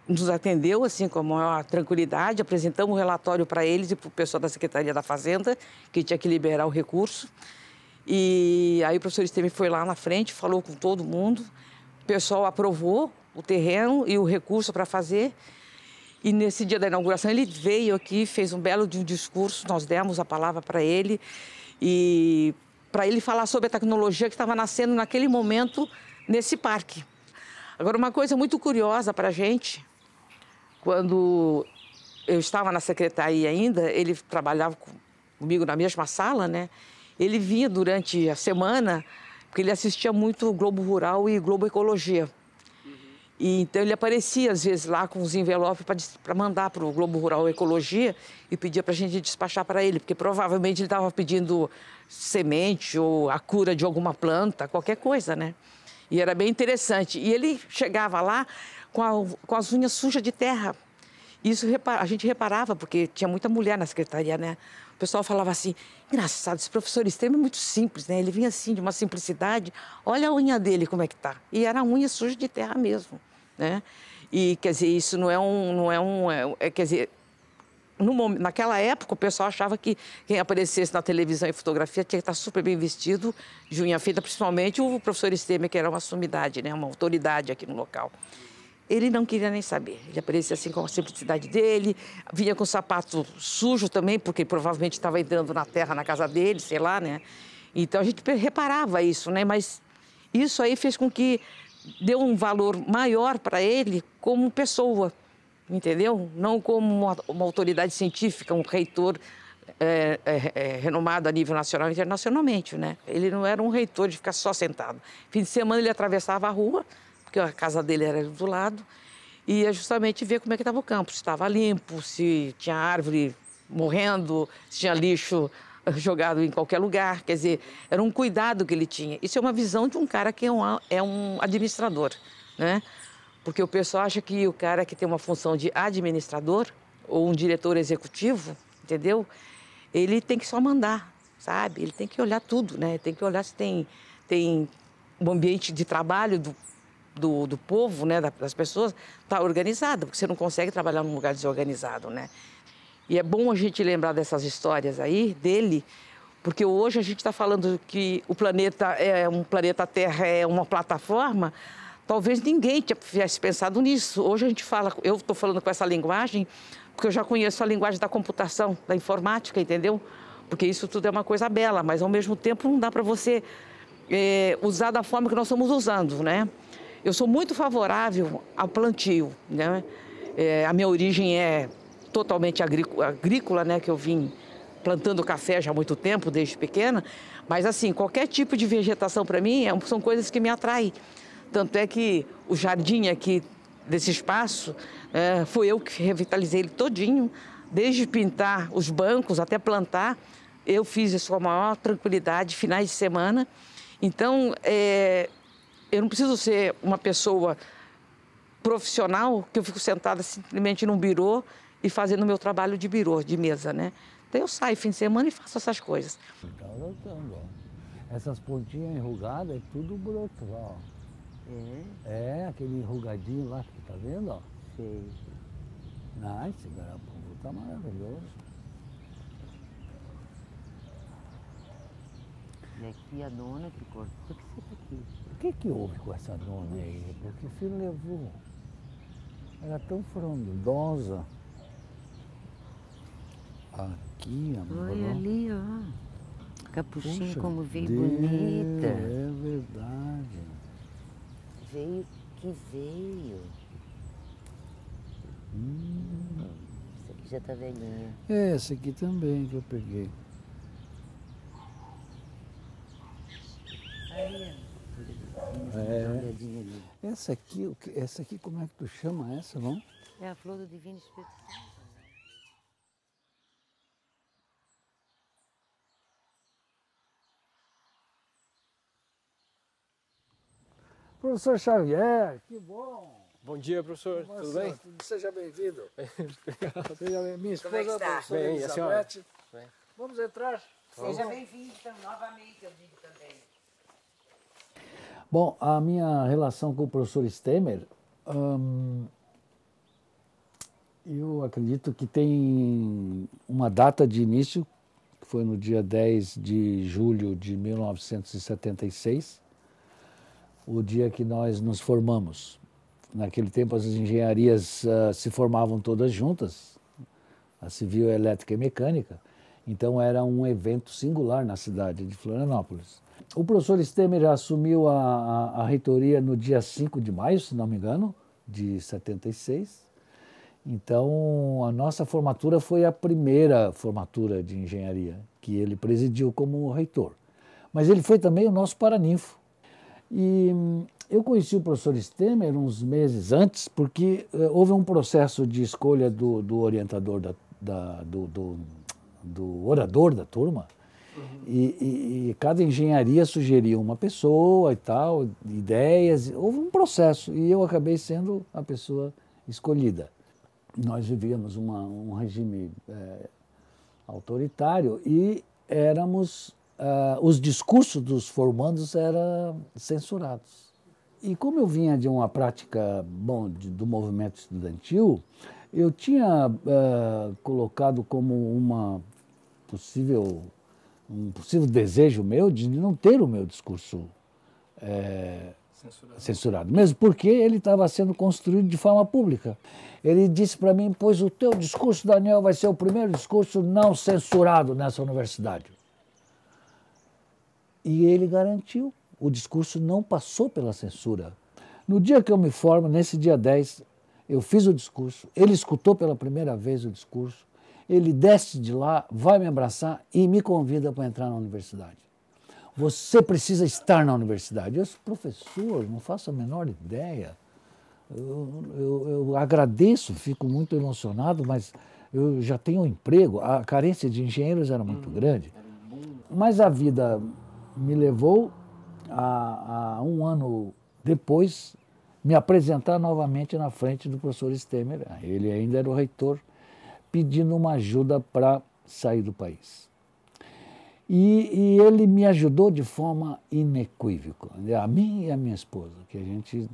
nos atendeu assim com a maior tranquilidade, apresentamos o relatório para eles e para o pessoal da Secretaria da Fazenda, que tinha que liberar o recurso. E aí o professor Stemmer foi lá na frente, falou com todo mundo, o pessoal aprovou o terreno e o recurso para fazer. E nesse dia da inauguração ele veio aqui, fez um belo discurso, nós demos a palavra para ele e para ele falar sobre a tecnologia que estava nascendo naquele momento nesse parque. Agora, uma coisa muito curiosa para a gente, quando eu estava na secretaria ainda, ele trabalhava comigo na mesma sala, né? Ele vinha durante a semana, porque ele assistia muito o Globo Rural e Globo Ecologia. E, então ele aparecia às vezes lá com os envelopes para mandar para o Globo Rural Ecologia e pedia para a gente despachar para ele, porque provavelmente ele estava pedindo semente ou a cura de alguma planta, qualquer coisa, né? E era bem interessante. E ele chegava lá com as unhas sujas de terra. Isso a gente reparava, porque tinha muita mulher na secretaria, né? O pessoal falava assim, engraçado, esse professor Stemmer é muito simples, né? Ele vinha assim, de uma simplicidade, olha a unha dele como é que tá. E era unha suja de terra mesmo, né? E, quer dizer, isso quer dizer, naquela época o pessoal achava que quem aparecesse na televisão e fotografia tinha que estar super bem vestido, de unha feita, principalmente o professor Stemmer, que era uma sumidade, né? Uma autoridade aqui no local. Ele não queria nem saber, ele aparecia assim com a simplicidade dele, vinha com o sapato sujo também, porque provavelmente estava entrando na terra na casa dele, sei lá, né? Então a gente reparava isso, né? Mas isso aí fez com que deu um valor maior para ele como pessoa, entendeu? Não como uma autoridade científica, um reitor renomado a nível nacional e internacionalmente, né? Ele não era um reitor de ficar só sentado. Fim de semana ele atravessava a rua, porque a casa dele era do lado, e ia justamente ver como é que estava o campo, se estava limpo, se tinha árvore morrendo, se tinha lixo jogado em qualquer lugar. Quer dizer, era um cuidado que ele tinha. Isso é uma visão de um cara que é um administrador, né? Porque o pessoal acha que o cara que tem uma função de administrador ou um diretor executivo, entendeu? Ele tem que só mandar, sabe? Ele tem que olhar tudo, né? Tem que olhar se tem um ambiente de trabalho do povo, né, das pessoas, está organizado, porque você não consegue trabalhar num lugar desorganizado, né? E é bom a gente lembrar dessas histórias aí, dele, porque hoje a gente está falando que o planeta Terra é uma plataforma, talvez ninguém tivesse pensado nisso. Hoje a gente fala, eu estou falando com essa linguagem, porque eu já conheço a linguagem da computação, da informática, entendeu? Porque isso tudo é uma coisa bela, mas ao mesmo tempo não dá para você usar da forma que nós estamos usando, né? Eu sou muito favorável ao plantio, né? A minha origem é totalmente agrícola, né? Que eu vim plantando café já há muito tempo, desde pequena. Mas, assim, qualquer tipo de vegetação para mim são coisas que me atraem. Tanto é que o jardim aqui desse espaço, fui eu que revitalizei ele todinho. Desde pintar os bancos até plantar, eu fiz isso com a maior tranquilidade, finais de semana. Então, eu não preciso ser uma pessoa profissional que eu fico sentada simplesmente num birô e fazendo o meu trabalho de birô, de mesa, né? Então eu saio fim de semana e faço essas coisas. Tá voltando, ó. Essas pontinhas enrugadas é tudo broto lá, ó. É, aquele enrugadinho lá, tá vendo, ó? Sei. Esse garapuvo tá maravilhoso. E aqui a dona que cortou, o que você tá aqui? O que houve com essa dona aí? Porque o filho levou. Era tão frondosa. Aqui, amor. Olha ali, ó. Capuchinho. Puxa, como veio Deus, bonita. É verdade. Veio que veio. Isso aqui já tá velhinha. É, essa aqui também que eu peguei. Aí, Essa aqui, como é que tu chama essa, não? é a flor do Divino Espírito Santo. Professor Xavier, que bom! Bom dia, professor. Tudo bem? Seja bem-vindo. Seja bem. Minha esposa, Como é que está? a professora Bem, e a senhora? Elizabeth. Vamos entrar? Seja bem-vindo novamente, eu digo também. Bom, a minha relação com o professor Stemmer, eu acredito que tem uma data de início, que foi no dia 10 de julho de 1976, o dia que nós nos formamos. Naquele tempo as engenharias se formavam todas juntas, a civil, elétrica e mecânica, então era um evento singular na cidade de Florianópolis. O professor Stemmer assumiu a reitoria no dia 5 de maio, se não me engano, de 76. Então, a nossa formatura foi a primeira formatura de engenharia que ele presidiu como reitor. Mas ele foi também o nosso paraninfo. E eu conheci o professor Stemmer uns meses antes, porque houve um processo de escolha do orientador, do orador da turma, e cada engenharia sugeria uma pessoa e tal, ideias, houve um processo, e eu acabei sendo a pessoa escolhida. Nós vivíamos um regime autoritário e éramos... os discursos dos formandos eram censurados. E como eu vinha de uma prática do movimento estudantil, eu tinha colocado como um possível desejo meu de não ter o meu discurso censurado, mesmo porque ele estava sendo construído de forma pública. Ele disse para mim, pois o teu discurso, Daniel, vai ser o primeiro discurso não censurado nessa universidade. E ele garantiu, o discurso não passou pela censura. No dia que eu me formo, nesse dia 10, eu fiz o discurso, ele escutou pela primeira vez o discurso, ele desce de lá, vai me abraçar e me convida para entrar na universidade. Você precisa estar na universidade. Eu disse, professor, não faço a menor ideia. Eu agradeço, fico muito emocionado, mas eu já tenho um emprego. A carência de engenheiros era muito grande. Mas a vida me levou a um ano depois me apresentar novamente na frente do professor Stemmer, ele ainda era o reitor, pedindo uma ajuda para sair do país. E ele me ajudou de forma inequívoca, a mim e a minha esposa, que a gente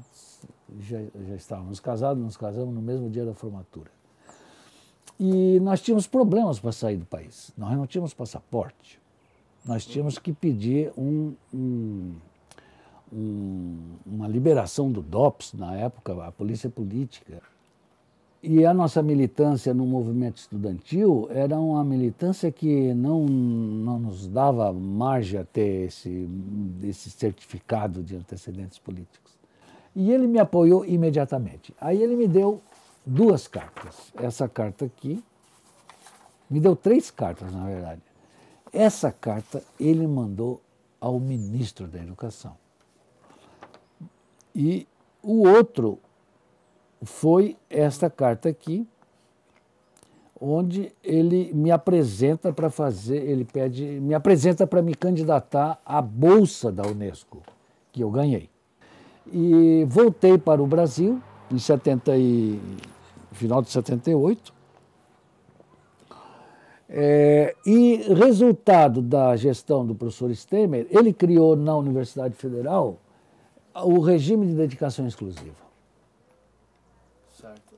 já estávamos casados, nos casamos no mesmo dia da formatura. E nós tínhamos problemas para sair do país, nós não tínhamos passaporte. Nós tínhamos que pedir uma liberação do DOPS, na época, a polícia política. E a nossa militância no movimento estudantil era uma militância que não nos dava margem a ter esse certificado de antecedentes políticos. E ele me apoiou imediatamente. Aí ele me deu 2 cartas. Essa carta aqui, me deu 3 cartas, na verdade. Essa carta ele mandou ao ministro da Educação. E o outro foi esta carta aqui, onde ele me apresenta para me apresenta para me candidatar à bolsa da Unesco, que eu ganhei. E voltei para o Brasil em final de 78. E resultado da gestão do professor Stemmer, ele criou na Universidade Federal o regime de dedicação exclusiva. Certo.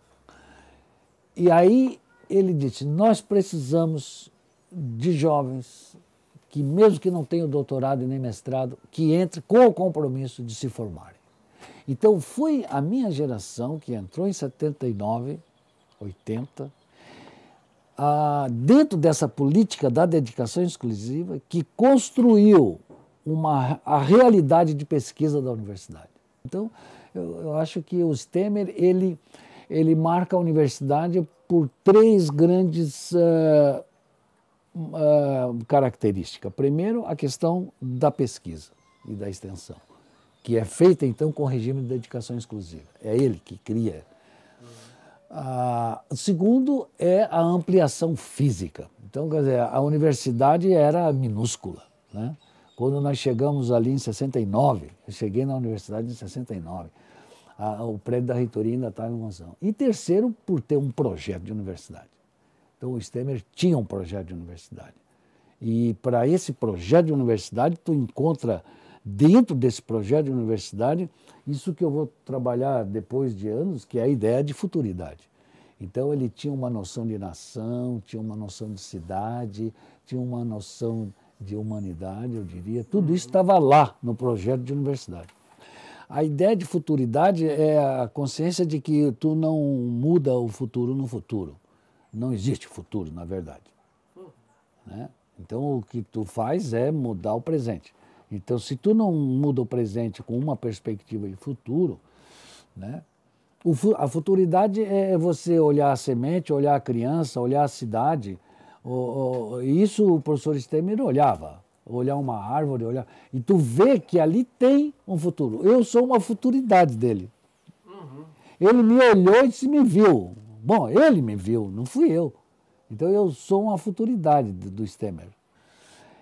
E aí ele disse, nós precisamos de jovens que, mesmo que não tenham doutorado e nem mestrado, que entrem com o compromisso de se formarem. Então foi a minha geração que entrou em 79, 80, dentro dessa política da dedicação exclusiva, que construiu a realidade de pesquisa da universidade. Então, eu acho que o Stemmer, ele marca a universidade por três grandes características. Primeiro, a questão da pesquisa e da extensão, que é feita, então, com regime de dedicação exclusiva. É ele que cria. O segundo é a ampliação física. Então, quer dizer, a universidade era minúscula, né? Quando nós chegamos ali em 69, eu cheguei na universidade em 69, o prédio da reitoria ainda estava em construção. E terceiro, por ter um projeto de universidade. Então, o Stemmer tinha um projeto de universidade. E para esse projeto de universidade, tu encontra dentro desse projeto de universidade isso que eu vou trabalhar depois de anos, que é a ideia de futuridade. Então, ele tinha uma noção de nação, tinha uma noção de cidade, tinha uma noção de humanidade, eu diria. Tudo isso estava lá no projeto de universidade. A ideia de futuridade é a consciência de que tu não muda o futuro no futuro. Não existe futuro, na verdade. Né? Então, o que tu faz é mudar o presente. Então, se tu não muda o presente com uma perspectiva de futuro, né? A futuridade é você olhar a semente, olhar a criança, olhar a cidade. Isso o professor Stemmer olhava. Olhar uma árvore, olhar... E tu vê que ali tem um futuro. Eu sou uma futuridade dele. Ele me olhou e se me viu. Bom, ele me viu, não fui eu. Então eu sou uma futuridade do Stemmer.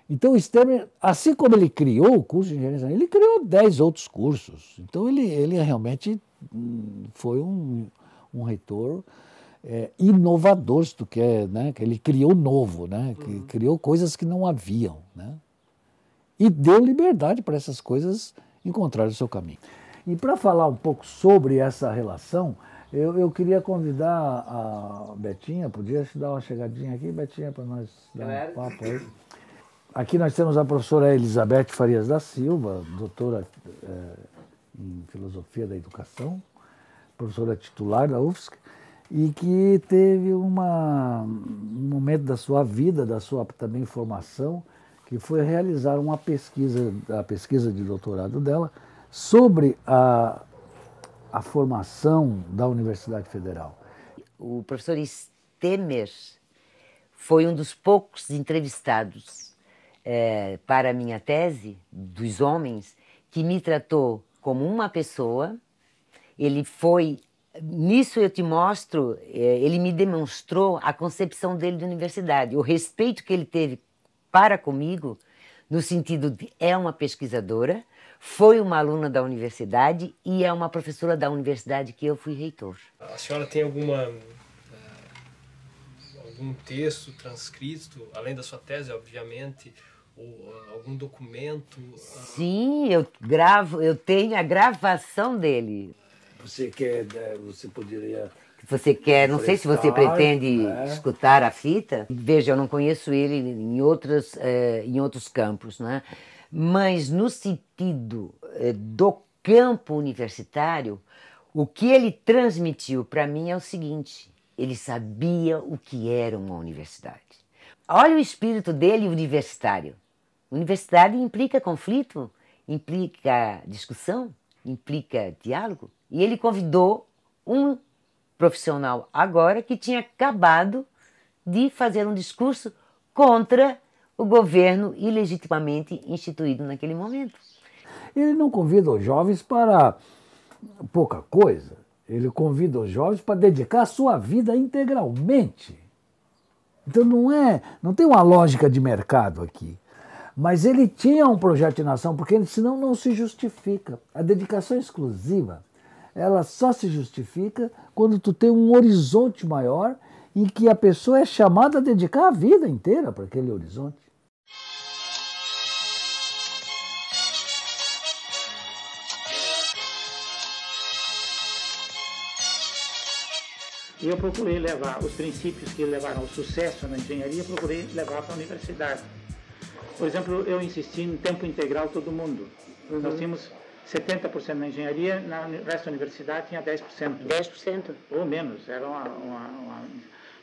Então o Stemmer, assim como ele criou o curso de engenharia, ele criou 10 outros cursos. Então ele realmente foi um reitor inovador, se tu quer, né? Ele criou novo, né? Que criou coisas que não haviam, né? E deu liberdade para essas coisas encontrarem o seu caminho. E para falar um pouco sobre essa relação, eu queria convidar a Betinha, podia te dar uma chegadinha aqui, Betinha, para nós dar um papo aí. Aqui nós temos a professora Elizabeth Farias da Silva, doutora em Filosofia da Educação, professora titular da UFSC, e que teve um momento da sua vida, da sua também formação, que foi realizar uma pesquisa, a pesquisa de doutorado dela, sobre a formação da Universidade Federal. O professor Stemmer foi um dos poucos entrevistados para a minha tese, dos homens, que me tratou como uma pessoa. Ele foi, nisso eu te mostro, ele me demonstrou a concepção dele de universidade, o respeito que ele teve para comigo, no sentido de é uma pesquisadora, foi uma aluna da universidade e é uma professora da universidade que eu fui reitor. A senhora tem algum texto transcrito, além da sua tese, obviamente, ou algum documento? Sim, eu tenho a gravação dele. Você quer, você poderia... Você quer, não sei se você pretende escutar a fita. Veja, eu não conheço ele em outros campos, né? Mas no sentido do campo universitário, o que ele transmitiu para mim é o seguinte: ele sabia o que era uma universidade. Olha o espírito dele universitário. Universidade implica conflito, implica discussão, implica diálogo. E ele convidou um profissional agora que tinha acabado de fazer um discurso contra o governo ilegitimamente instituído naquele momento. Ele não convida os jovens para pouca coisa. Ele convida os jovens para dedicar a sua vida integralmente. Então não tem uma lógica de mercado aqui. Mas ele tinha um projeto de nação, porque senão não se justifica. A dedicação exclusiva, ela só se justifica quando tu tem um horizonte maior em que a pessoa é chamada a dedicar a vida inteira para aquele horizonte. E eu procurei levar os princípios que levaram ao sucesso na engenharia, procurei levar para a universidade. Por exemplo, eu insisti em tempo integral todo mundo. Nós tínhamos 70% na engenharia, no resto da universidade tinha 10%. 10%? Ou menos.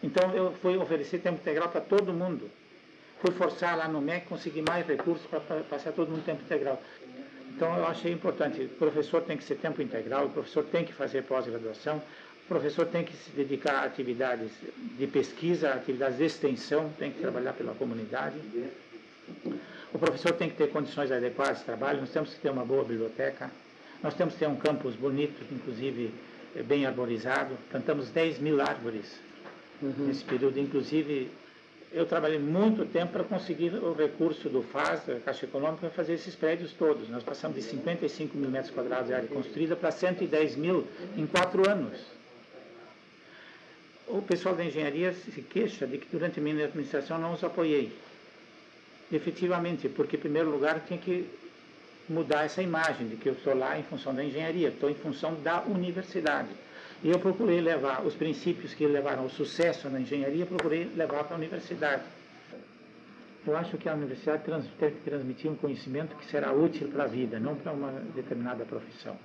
Então eu fui oferecer tempo integral para todo mundo. Fui forçar lá no MEC conseguir mais recursos para passar todo mundo tempo integral. Então eu achei importante, o professor tem que ser tempo integral, o professor tem que fazer pós-graduação, O professor tem que se dedicar a atividades de pesquisa, atividades de extensão, tem que trabalhar pela comunidade. O professor tem que ter condições adequadas de trabalho, nós temos que ter uma boa biblioteca, nós temos que ter um campus bonito, inclusive bem arborizado. Plantamos 10 mil árvores nesse período, inclusive eu trabalhei muito tempo para conseguir o recurso do FAS, da Caixa Econômica, para fazer esses prédios todos. Nós passamos de 55 mil metros quadrados de área construída para 110 mil em 4 anos. O pessoal da engenharia se queixa de que durante a minha administração não os apoiei. Efetivamente, porque em primeiro lugar tinha que mudar essa imagem de que eu estou lá em função da engenharia, estou em função da universidade. E eu procurei levar os princípios que levaram ao sucesso na engenharia, procurei levar para a universidade. Eu acho que a universidade tem que transmitir um conhecimento que será útil para a vida, não para uma determinada profissão.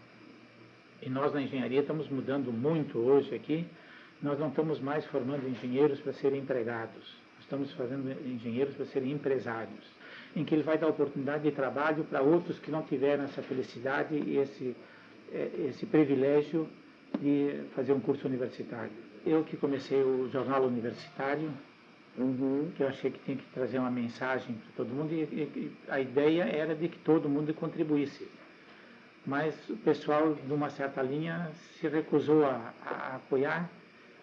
E nós na engenharia estamos mudando muito hoje aqui. Nós não estamos mais formando engenheiros para serem empregados, nós estamos fazendo engenheiros para serem empresários, em que ele vai dar oportunidade de trabalho para outros que não tiveram essa felicidade e esse privilégio de fazer um curso universitário. Eu que comecei o jornal universitário, que eu achei que tinha que trazer uma mensagem para todo mundo, e a ideia era de que todo mundo contribuísse. Mas o pessoal, de uma certa linha, se recusou a apoiar,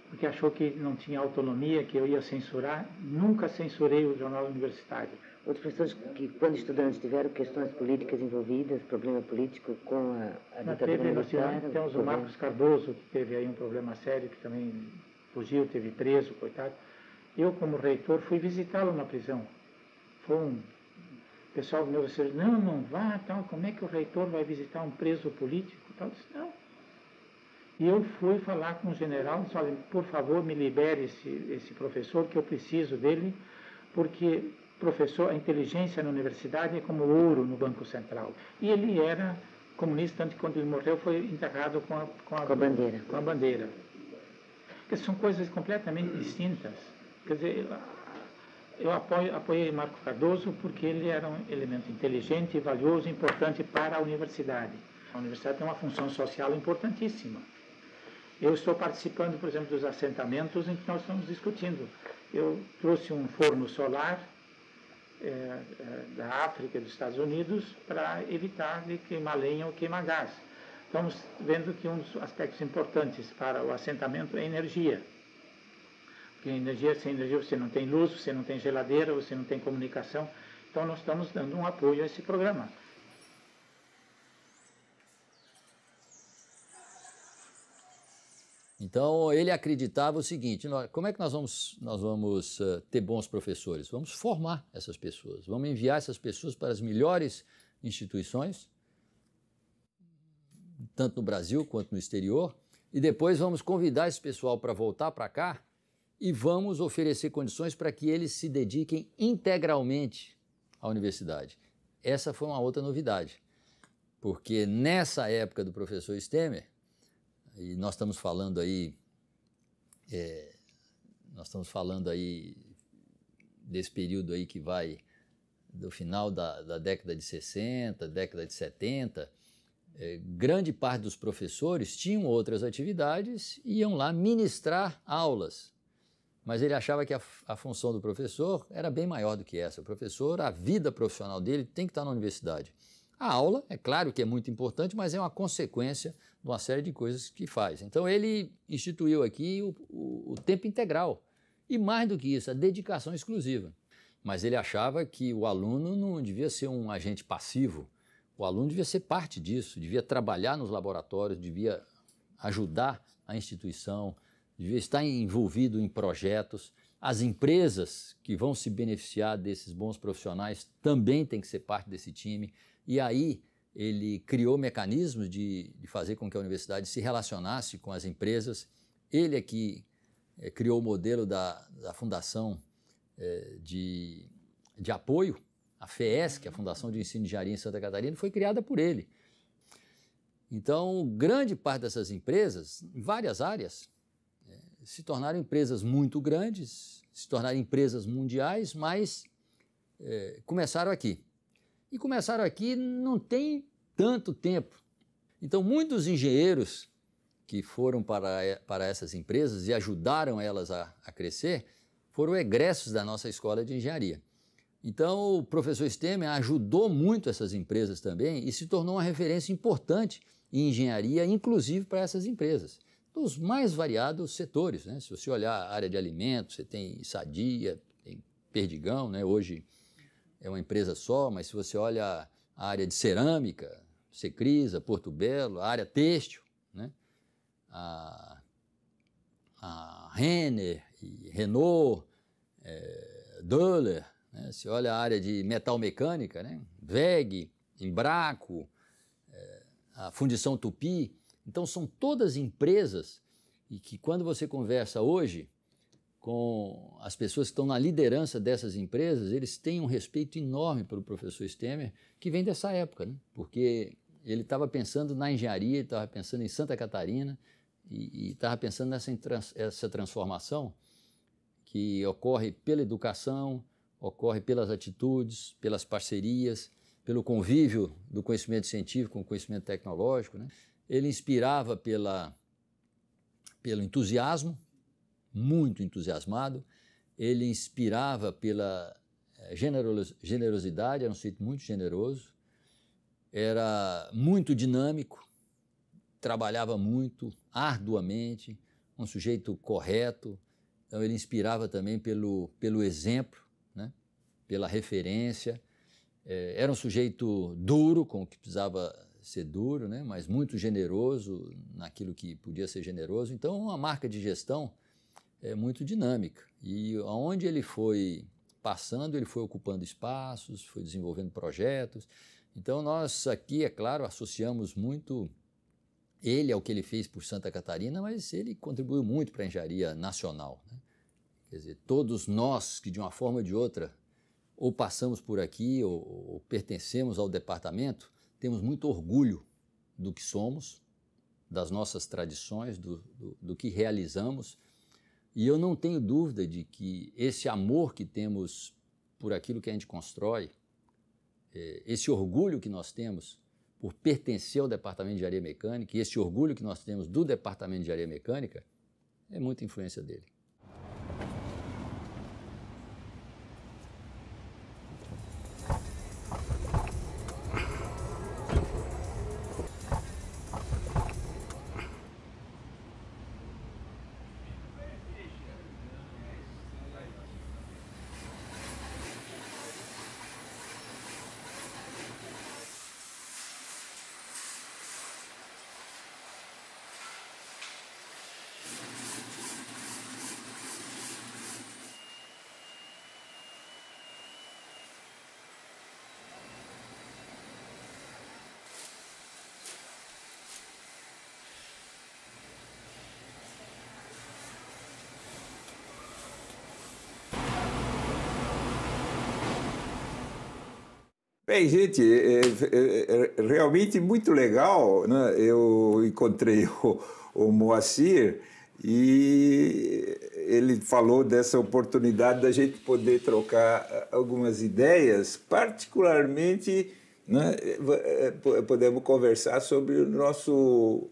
porque achou que não tinha autonomia, que eu ia censurar. Nunca censurei o jornal universitário. Outros professores que, quando estudantes, tiveram questões políticas envolvidas, problema político com a ditadura militar? Temos o Marcos Cardoso, que teve aí um problema sério, que também fugiu, teve preso, coitado. Eu, como reitor, fui visitá-lo na prisão. Foi um pessoal meu, disse, não vá, tal, como é que o reitor vai visitar um preso político? Tal, disse, não. E eu fui falar com o general, disse, olha, por favor, me libere esse professor, que eu preciso dele, porque, professor, a inteligência na universidade é como ouro no Banco Central. E ele era comunista, tanto que quando ele morreu foi enterrado com a bandeira. Com a bandeira. Porque são coisas completamente distintas. Quer dizer, eu apoiei Marco Cardoso porque ele era um elemento inteligente, valioso, importante para a universidade. A universidade tem uma função social importantíssima. Eu estou participando, por exemplo, dos assentamentos em que nós estamos discutindo. Eu trouxe um forno solar da África e dos Estados Unidos para evitar de queimar lenha ou queimar gás. Estamos vendo que um dos aspectos importantes para o assentamento é a energia. Porque sem energia você não tem luz, você não tem geladeira, você não tem comunicação. Então nós estamos dando um apoio a esse programa. Então, ele acreditava o seguinte, como é que nós vamos ter bons professores? Vamos formar essas pessoas, vamos enviar essas pessoas para as melhores instituições, tanto no Brasil quanto no exterior, e depois vamos convidar esse pessoal para voltar para cá e vamos oferecer condições para que eles se dediquem integralmente à universidade. Essa foi uma outra novidade, porque nessa época do professor Stemmer, e nós estamos falando aí desse período aí que vai do final da década de 60, década de 70, grande parte dos professores tinham outras atividades e iam lá ministrar aulas. Mas ele achava que a função do professor era bem maior do que essa. O professor, a vida profissional dele tem que estar na universidade. A aula, é claro que é muito importante, mas é uma consequência de uma série de coisas que faz. Então ele instituiu aqui o tempo integral e mais do que isso, a dedicação exclusiva. Mas ele achava que o aluno não devia ser um agente passivo, o aluno devia ser parte disso, devia trabalhar nos laboratórios, devia ajudar a instituição, devia estar envolvido em projetos. As empresas que vão se beneficiar desses bons profissionais também têm que ser parte desse time. E aí ele criou mecanismos de fazer com que a universidade se relacionasse com as empresas. Ele aqui criou o modelo da Fundação de Apoio, a FEESC, a Fundação de Ensino de Engenharia em Santa Catarina, foi criada por ele. Então, grande parte dessas empresas, em várias áreas, se tornaram empresas muito grandes, se tornaram empresas mundiais, mas começaram aqui. E começaram aqui não tem tanto tempo. Então, muitos engenheiros que foram para essas empresas e ajudaram elas a crescer foram egressos da nossa escola de engenharia. Então, o professor Stemmer ajudou muito essas empresas também e se tornou uma referência importante em engenharia, inclusive para essas empresas, dos mais variados setores, né? Se você olhar a área de alimentos, você tem Sadia, tem Perdigão, né? Hoje é uma empresa só, mas se você olha a área de cerâmica, Secrisa, Porto Belo, a área têxtil, né? A Renner, e Renault, Döhler, né? Se olha a área de metal mecânica, né? WEG, Embraco, a Fundição Tupi. Então são todas empresas e que quando você conversa hoje com as pessoas que estão na liderança dessas empresas, eles têm um respeito enorme pelo professor Stemmer, que vem dessa época, né? Porque ele estava pensando na engenharia, estava pensando em Santa Catarina e estava pensando nessa transformação que ocorre pela educação, ocorre pelas atitudes, pelas parcerias, pelo convívio do conhecimento científico com o conhecimento tecnológico, né? Ele inspirava pelo entusiasmo, muito entusiasmado, ele inspirava pela generosidade, era um sujeito muito generoso, era muito dinâmico, trabalhava muito, arduamente, um sujeito correto, então ele inspirava também pelo exemplo, né? Pela referência, era um sujeito duro, com o que precisava ser duro, né? Mas muito generoso naquilo que podia ser generoso. Então, uma marca de gestão muito dinâmica. E aonde ele foi passando, ele foi ocupando espaços, foi desenvolvendo projetos. Então, nós aqui, é claro, associamos muito ele ao que ele fez por Santa Catarina, mas ele contribuiu muito para a engenharia nacional, né? Quer dizer, todos nós que, de uma forma ou de outra, ou passamos por aqui ou pertencemos ao departamento, temos muito orgulho do que somos, das nossas tradições, do que realizamos, e eu não tenho dúvida de que esse amor que temos por aquilo que a gente constrói, esse orgulho que nós temos por pertencer ao Departamento de Engenharia Mecânica e esse orgulho que nós temos do Departamento de Engenharia Mecânica é muita influência dele. Bem, gente, é realmente muito legal, né? Eu encontrei o Moacir e ele falou dessa oportunidade da gente poder trocar algumas ideias, particularmente, né, podemos conversar sobre o nosso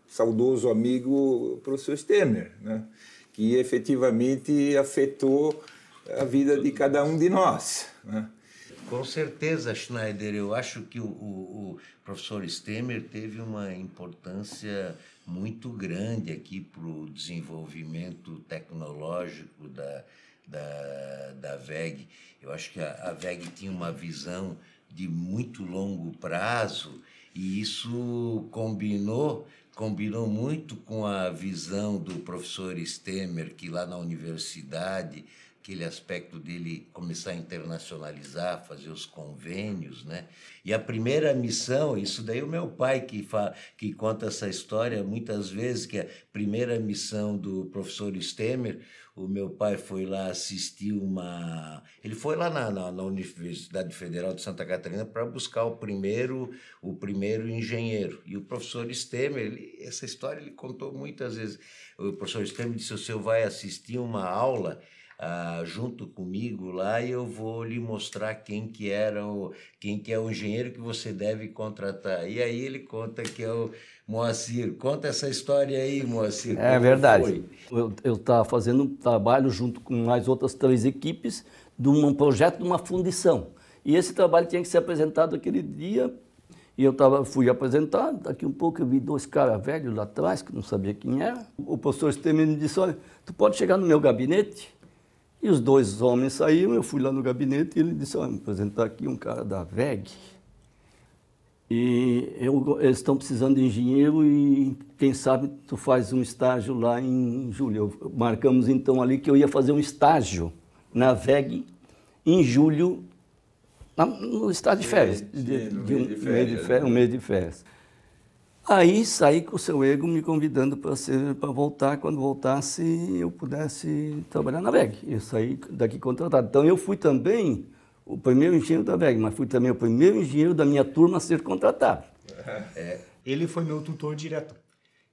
saudoso amigo professor Stemmer, né, que efetivamente afetou a vida de cada um de nós, né? Com certeza, Schneider. Eu acho que o professor Stemmer teve uma importância muito grande aqui para o desenvolvimento tecnológico da WEG. Eu acho que a WEG tinha uma visão de muito longo prazo e isso combinou muito com a visão do professor Stemmer, que lá na universidade, aquele aspecto dele começar a internacionalizar, fazer os convênios, né? E a primeira missão, isso daí é o meu pai que conta essa história muitas vezes, que a primeira missão do professor Stemmer, o meu pai foi lá assistir ele foi lá na Universidade Federal de Santa Catarina para buscar o primeiro engenheiro. E o professor Stemmer, essa história ele contou muitas vezes. O professor Stemmer disse: o senhor vai assistir uma aula junto comigo lá e eu vou lhe mostrar quem que é o engenheiro que você deve contratar. E aí ele conta que é Moacir, conta essa história aí, Moacir. É verdade. Eu estava fazendo um trabalho junto com mais outras 3 equipes de um projeto de uma fundição. E esse trabalho tinha que ser apresentado aquele dia. E eu fui apresentar, daqui um pouco eu vi 2 caras velhos lá atrás, que não sabia quem era. O professor Stemer me disse, olha, tu pode chegar no meu gabinete? E os 2 homens saíram, eu fui lá no gabinete e ele disse, olha, vou apresentar aqui um cara da VEG. E eles estão precisando de engenheiro e quem sabe tu faz um estágio lá em julho. Marcamos então ali que eu ia fazer um estágio na VEG em julho, no estágio de férias. Um mês de férias. Aí saí com o seu Ego me convidando para voltar, quando voltasse eu pudesse trabalhar na VEG. Eu saí daqui contratado. Então eu fui também o primeiro engenheiro da VEG, mas fui também o primeiro engenheiro da minha turma a ser contratado. Ele foi meu tutor direto.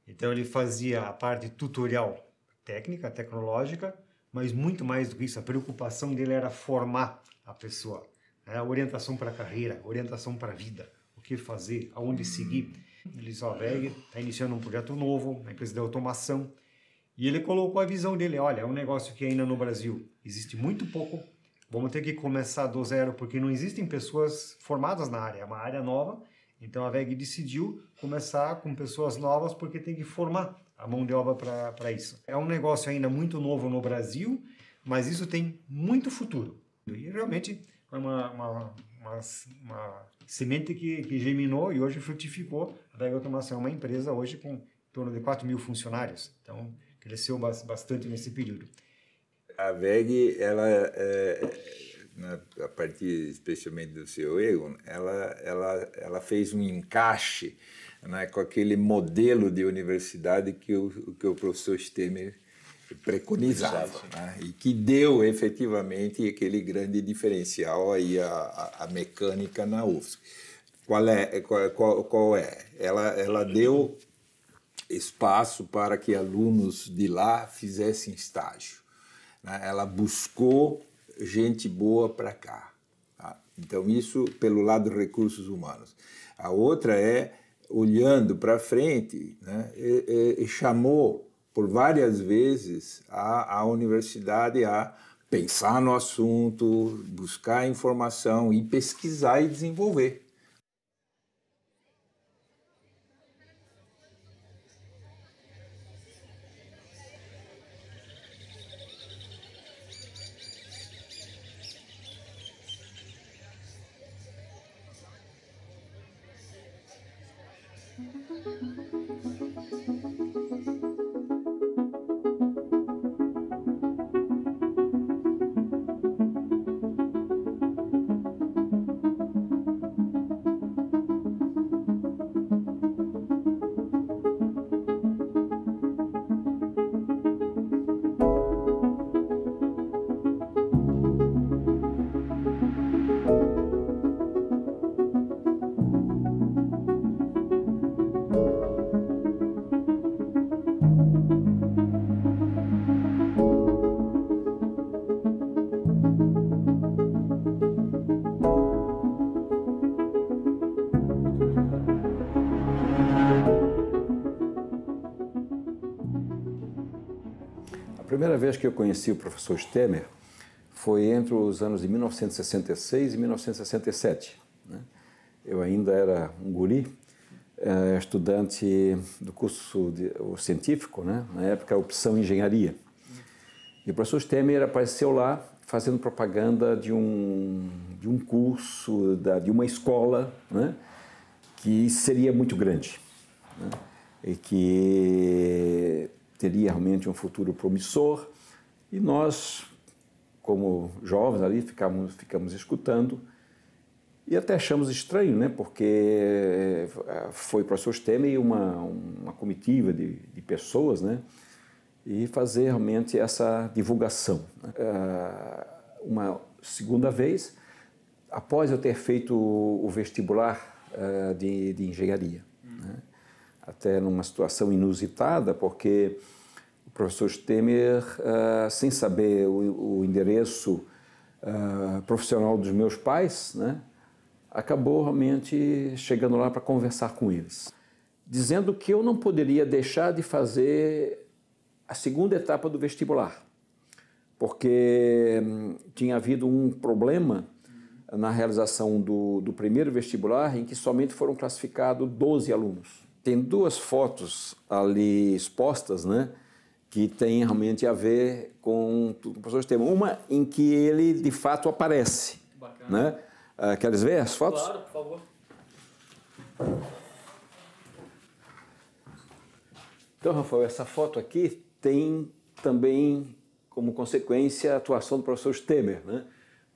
Então ele fazia a parte tutorial técnica, tecnológica, mas muito mais do que isso, a preocupação dele era formar a pessoa. Orientação para a carreira, orientação para a vida, o que fazer, aonde seguir. Ele disse, a VEG está iniciando um projeto novo, uma empresa de automação, e ele colocou a visão dele, olha, é um negócio que ainda no Brasil existe muito pouco, vamos ter que começar do zero, porque não existem pessoas formadas na área, é uma área nova, então a VEG decidiu começar com pessoas novas, porque tem que formar a mão de obra para isso. É um negócio ainda muito novo no Brasil, mas isso tem muito futuro. E realmente foi uma semente que germinou e hoje frutificou. A VEG Automação é uma empresa hoje com em torno de 4.000 funcionários, então cresceu bastante nesse período. A VEG, ela, a partir especialmente do seu Ego, ela fez um encaixe, né, com aquele modelo de universidade que o professor Stemer preconizava, né, e que deu efetivamente aquele grande diferencial aí a mecânica na UFSC. Qual é? Ela deu espaço para que alunos de lá fizessem estágio. Ela buscou gente boa para cá. Tá? Então, isso pelo lado dos recursos humanos. A outra é, olhando para frente, né, e chamou por várias vezes a universidade a pensar no assunto, buscar informação e pesquisar e desenvolver. A primeira vez que eu conheci o professor Stemer foi entre os anos de 1966 e 1967. Né? Eu ainda era um guri, estudante do curso científico, né? Na época, a opção engenharia. E o professor Stemer apareceu lá fazendo propaganda de um curso, de uma escola, né? Que seria muito grande, né? E que teria realmente um futuro promissor, e nós, como jovens ali, ficamos escutando e até achamos estranho, né? Porque foi o professor Stemer e uma comitiva de pessoas, né? E fazer realmente essa divulgação. Uma segunda vez, após eu ter feito o vestibular de engenharia, né? Até numa situação inusitada, porque o professor Stemer, sem saber o endereço profissional dos meus pais, né, acabou realmente chegando lá para conversar com eles. dizendo que eu não poderia deixar de fazer a segunda etapa do vestibular, porque tinha havido um problema na realização do primeiro vestibular, em que somente foram classificados 12 alunos. Tem duas fotos ali expostas, né, que tem realmente a ver com o professor Esteban. Uma em que ele, de fato, aparece. Né? Queres ver as fotos? Claro, por favor. Então, Rafael, essa foto aqui tem também como consequência a atuação do professor Stemmer, né?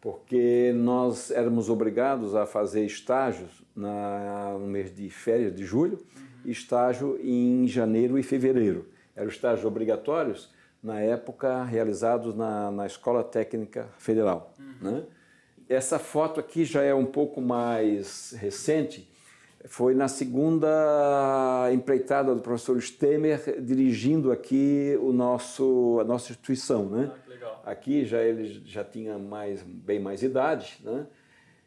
Porque nós éramos obrigados a fazer estágios no mês de férias de julho e estágio em janeiro e fevereiro. Eram estágios obrigatórios, na época, realizados na Escola Técnica Federal. Né? Essa foto aqui já é um pouco mais recente, foi na segunda empreitada do professor Stemmer dirigindo aqui a nossa instituição, né? Que legal. Aqui ele já tinha bem mais idade, né?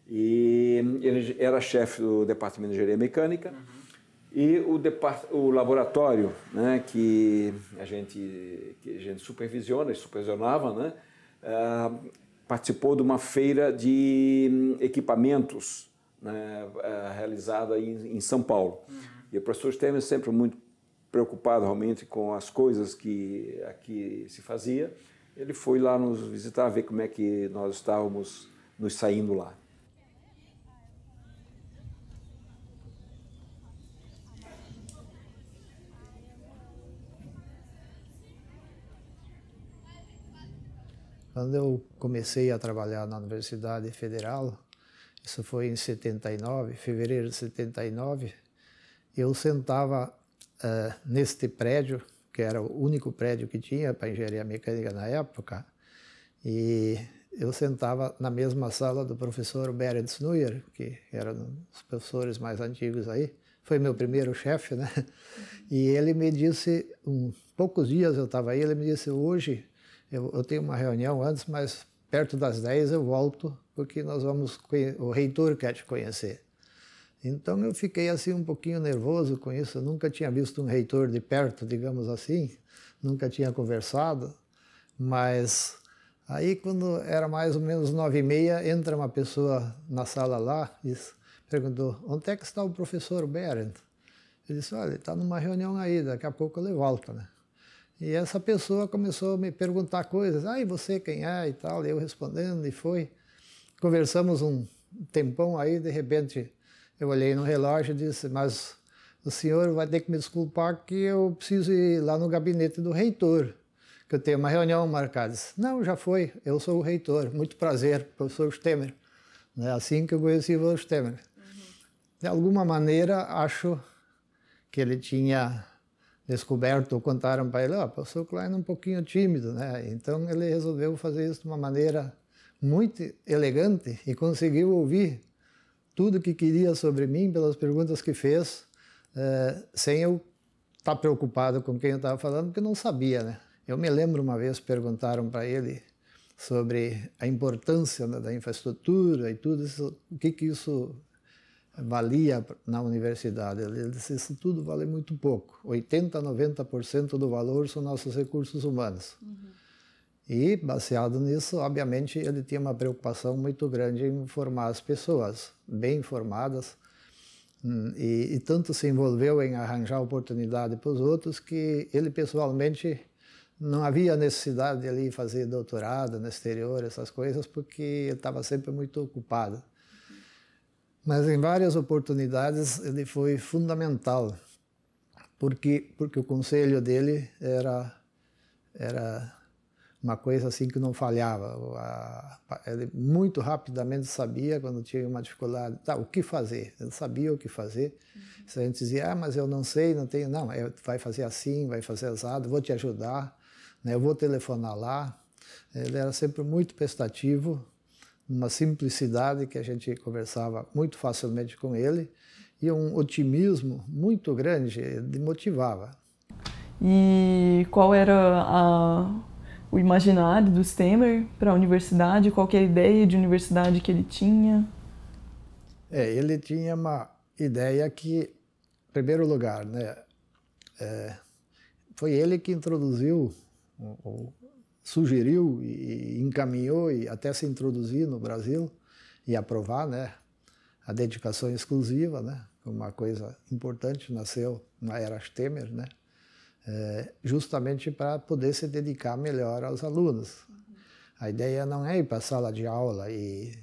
E ele era chefe do Departamento de Engenharia Mecânica. E o laboratório, né, que a gente supervisiona e supervisionava, né, participou de uma feira de equipamentos, né, realizada em São Paulo. E o professor Stemmer sempre muito preocupado realmente com as coisas que aqui se fazia. Ele foi lá nos visitar, ver como é que nós estávamos nos saindo lá. Quando eu comecei a trabalhar na Universidade Federal, isso foi em 79, fevereiro de 79, eu sentava neste prédio, que era o único prédio que tinha para engenharia mecânica na época, e eu sentava na mesma sala do professor Berend Snuyer, que era um dos professores mais antigos aí, foi meu primeiro chefe, né? E ele me disse, poucos dias eu estava aí, ele me disse, hoje eu tenho uma reunião antes, mas perto das 10 eu volto, porque o reitor quer te conhecer. Então eu fiquei assim um pouquinho nervoso com isso, eu nunca tinha visto um reitor de perto, digamos assim, nunca tinha conversado, mas aí quando era mais ou menos 9h30, entra uma pessoa na sala lá e perguntou, onde é que está o professor Berend? Ele disse, olha, ele está numa reunião aí, daqui a pouco ele volta, né? E essa pessoa começou a me perguntar coisas, e você quem é e tal, e eu respondendo, e foi. Conversamos um tempão aí, de repente eu olhei no relógio e disse, mas o senhor vai ter que me desculpar que eu preciso ir lá no gabinete do reitor, que eu tenho uma reunião marcada. Disse, não, já foi, eu sou o reitor, muito prazer, professor Stemmer. É assim que eu conheci o Stemmer. De alguma maneira, acho que ele tinha descoberto, ou contaram para ele, o professor Klein é um pouquinho tímido, né? Então ele resolveu fazer isso de uma maneira muito elegante e conseguiu ouvir tudo que queria sobre mim pelas perguntas que fez, sem eu estar preocupado com quem eu estava falando, porque eu não sabia, né? Eu me lembro uma vez, perguntaram para ele sobre a importância da infraestrutura e tudo isso, o que isso valia na universidade. Ele disse, isso tudo vale muito pouco. 80% a 90% do valor são nossos recursos humanos. E, baseado nisso, obviamente, ele tinha uma preocupação muito grande em formar as pessoas bem informadas e tanto se envolveu em arranjar oportunidade para os outros que ele, pessoalmente, não havia necessidade de ali fazer doutorado no exterior, essas coisas, porque ele estava sempre muito ocupado. Mas em várias oportunidades ele foi fundamental, porque o conselho dele era uma coisa assim que não falhava. Ele muito rapidamente sabia quando tinha uma dificuldade, o que fazer. Ele sabia o que fazer. Se a gente dizia, mas eu não sei, não tenho, não, vai fazer assim, vai fazer assado, vou te ajudar, né, eu vou telefonar lá. Ele era sempre muito prestativo, uma simplicidade que a gente conversava muito facilmente com ele e um otimismo muito grande, ele motivava. E qual era o imaginário do Stemmer para a universidade? Qual que é a ideia de universidade que ele tinha? Ele tinha uma ideia que primeiro lugar, né, foi ele que introduziu, ou sugeriu e encaminhou e até se introduzir no Brasil e aprovar, né, a dedicação exclusiva, né, uma coisa importante, nasceu na era Temer, né, justamente para poder se dedicar melhor aos alunos. A ideia não é ir para a sala de aula e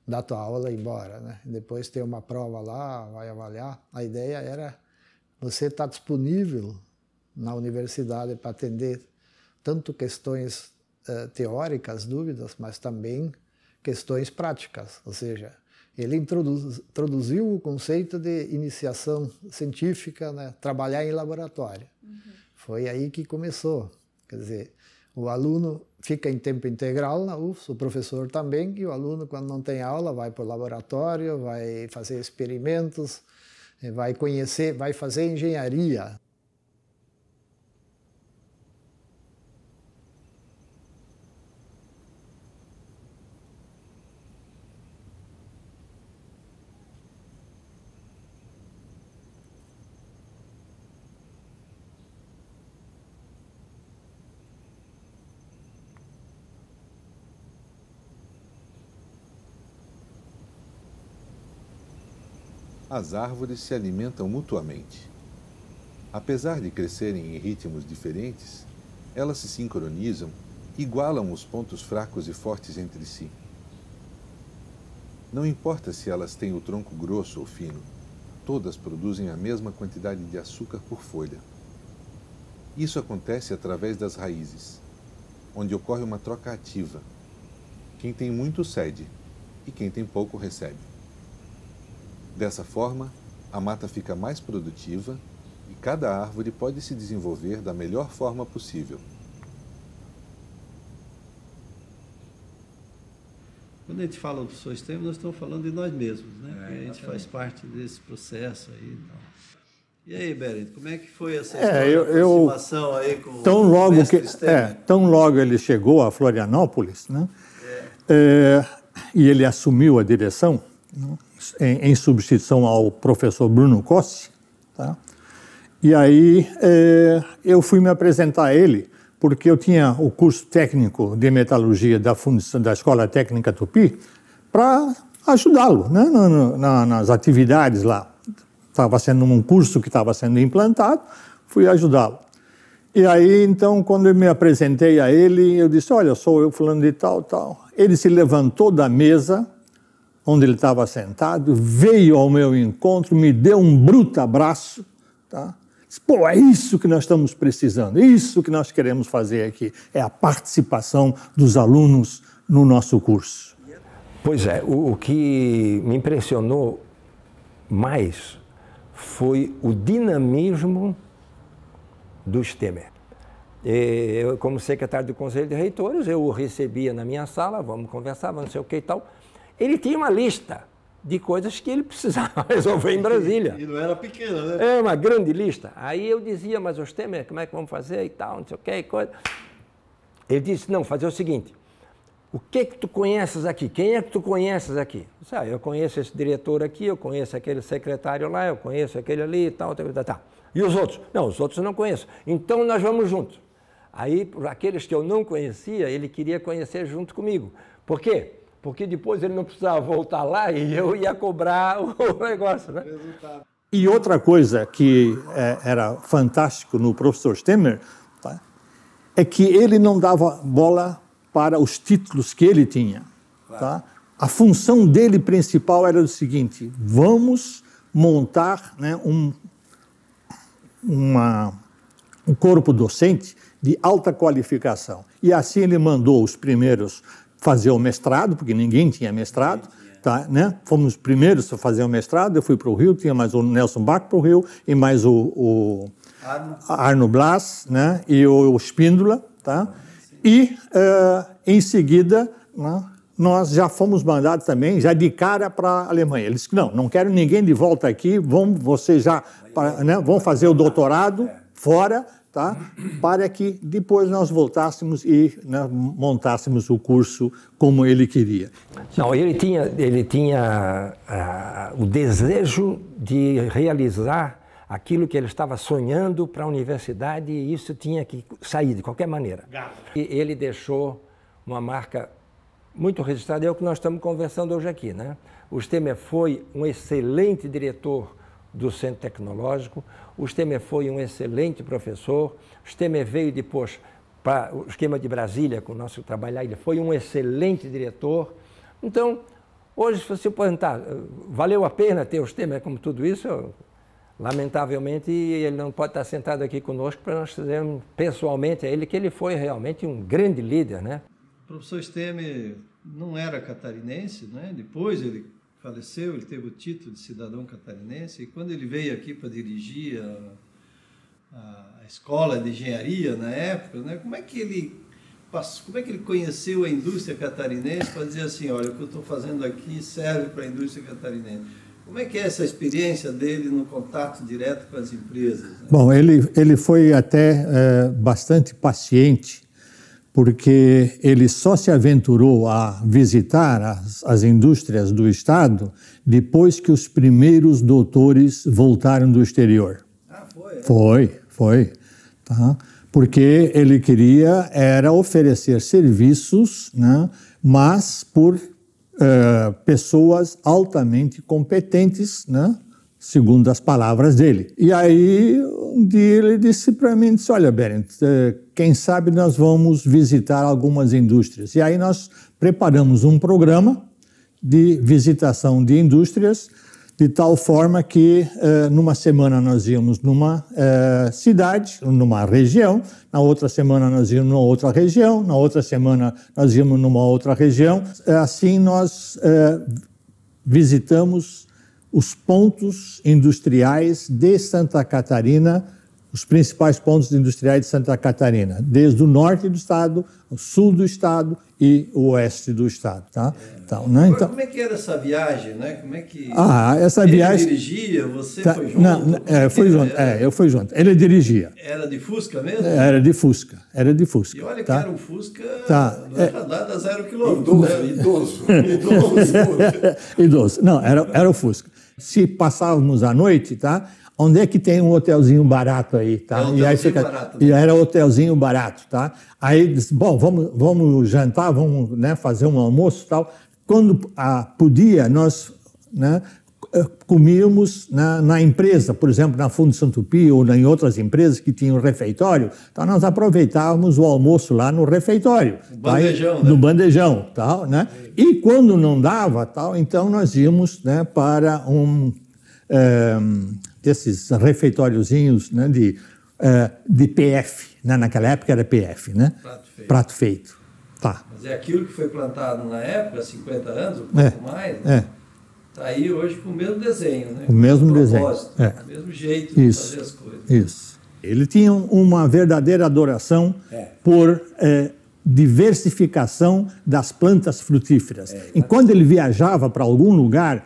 dar tua aula e ir embora, né, depois ter uma prova lá, vai avaliar. A ideia era você estar disponível na universidade para atender tanto questões teóricas, dúvidas, mas também questões práticas. Ou seja, ele introduziu o conceito de iniciação científica, né, trabalhar em laboratório. Foi aí que começou. Quer dizer, o aluno fica em tempo integral na UFS, o professor também, e o aluno, quando não tem aula, vai para o laboratório, vai fazer experimentos, vai conhecer, vai fazer engenharia. As árvores se alimentam mutuamente. Apesar de crescerem em ritmos diferentes, elas se sincronizam e igualam os pontos fracos e fortes entre si. Não importa se elas têm o tronco grosso ou fino, todas produzem a mesma quantidade de açúcar por folha. Isso acontece através das raízes, onde ocorre uma troca ativa. Quem tem muito cede e quem tem pouco recebe. Dessa forma, a mata fica mais produtiva e cada árvore pode se desenvolver da melhor forma possível. Quando a gente fala do Professor Temer, nós estamos falando de nós mesmos, né? Porque a gente faz parte desse processo aí. Então. E aí, Berend, como é que foi essa história de aproximação aí com o mestre Temer? Tão logo ele chegou a Florianópolis, né? E ele assumiu a direção, né? Em substituição ao professor Bruno Cossi, tá? E aí eu fui me apresentar a ele, porque eu tinha o curso técnico de metalurgia da Escola Técnica Tupi, para ajudá-lo, né, nas atividades lá. Estava sendo um curso que estava sendo implantado, fui ajudá-lo. E aí, então, quando eu me apresentei a ele, eu disse, olha, sou eu fulano de tal, tal. Ele se levantou da mesa onde ele estava sentado, veio ao meu encontro, me deu um bruto abraço, tá? Disse, pô, é isso que nós estamos precisando, é isso que nós queremos fazer aqui, é a participação dos alunos no nosso curso. Pois é, o que me impressionou mais foi o dinamismo do Temer. Eu, como secretário do Conselho de Reitores, eu o recebia na minha sala, vamos conversar, não sei o que e tal. Ele tinha uma lista de coisas que ele precisava resolver em Brasília. E não era pequena, né? É uma grande lista. Aí eu dizia, mas o Temer, como é que vamos fazer e tal, não sei o que e coisa. Ele disse, não, fazer o seguinte, o que tu conheces aqui? Quem é que tu conheces aqui? Eu disse, eu conheço esse diretor aqui, eu conheço aquele secretário lá, eu conheço aquele ali e tal, tal. E os outros? Não, os outros eu não conheço. Então nós vamos juntos. Aí, por aqueles que eu não conhecia, ele queria conhecer junto comigo. Por quê? Porque depois ele não precisava voltar lá e eu ia cobrar o negócio, né? E outra coisa que era fantástico no professor Temer, tá, é que ele não dava bola para os títulos que ele tinha. Tá? A função dele principal era o seguinte, vamos montar, né, um corpo docente de alta qualificação. E assim ele mandou os primeiros fazer o mestrado, porque ninguém tinha mestrado, tá, né? Fomos os primeiros a fazer o mestrado, eu fui para o Rio, tinha mais o Nelson Bach para o Rio, e mais o Arno Blas, né? E o Espíndola, tá? E, em seguida, né, nós já fomos mandados também, já de cara para a Alemanha. Eles disseram, não quero ninguém de volta aqui, vocês já né, vão fazer o doutorado fora, tá? Para que depois nós voltássemos e, né, montássemos o curso como ele queria. Não, ele tinha o desejo de realizar aquilo que ele estava sonhando para a universidade, e isso tinha que sair de qualquer maneira. E ele deixou uma marca muito registrada, é o que nós estamos conversando hoje aqui, né? O Stemmer foi um excelente diretor do Centro Tecnológico, o Stemmer foi um excelente professor, o Stemmer veio depois para o esquema de Brasília, com o nosso trabalhar, ele foi um excelente diretor. Então, hoje, se você perguntar, valeu a pena ter o Stemmer como tudo isso? Lamentavelmente, ele não pode estar sentado aqui conosco para nós dizermos pessoalmente a ele que ele foi realmente um grande líder, né? O professor Stemmer não era catarinense, né? Depois ele faleceu, ele teve o título de cidadão catarinense, e quando ele veio aqui para dirigir a escola de engenharia na época, né? Como é que ele conheceu a indústria catarinense para dizer assim, olha, o que eu estou fazendo aqui serve para a indústria catarinense? Como é que é essa experiência dele no contato direto com as empresas? Né? Bom, ele foi até bastante paciente, porque ele só se aventurou a visitar as indústrias do Estado depois que os primeiros doutores voltaram do exterior. Ah, foi? Foi. Tá? Porque ele queria era oferecer serviços, né, mas por pessoas altamente competentes, né, segundo as palavras dele. E aí, um dia ele disse para mim, olha, Berend, quem sabe nós vamos visitar algumas indústrias. E aí nós preparamos um programa de visitação de indústrias, de tal forma que numa semana nós íamos numa cidade, numa região, na outra semana nós íamos numa outra região, na outra semana nós íamos numa outra região. Assim nós visitamos os pontos industriais de Santa Catarina, os principais pontos industriais de Santa Catarina, desde o norte do estado, o sul do estado e o oeste do estado. Tá? Então, né? Agora, como é que era essa viagem? Né? Como é que essa ele viagem dirigia, você tá, foi junto? Não, fui junto, eu fui junto. Ele dirigia. Era de Fusca mesmo? Era de Fusca. E olha tá? que era um Fusca da 0 quilômetros. Idoso. Não, era o Fusca. Se passávamos a noite, tá? Onde é que tem um hotelzinho barato aí, tá? E era hotelzinho barato, tá? Aí disse, bom, vamos jantar, vamos, né, fazer um almoço e tal. Quando podia, nós, né, comíamos na empresa, por exemplo, na Fundo Santupi ou em outras empresas que tinham refeitório, então nós aproveitávamos o almoço lá no refeitório. No bandejão, tal, né? E quando não dava, tal, então nós íamos, né, para desses refeitóriozinhos, né, de PF, né? Naquela época era PF, né? Prato feito. Tá. Mas é aquilo que foi plantado na época, há 50 anos, um pouco mais, né? Está aí hoje com o mesmo desenho, né? O mesmo desenho. O mesmo jeito de fazer as coisas. Isso. Ele tinha uma verdadeira adoração por diversificação das plantas frutíferas. E quando ele viajava para algum lugar,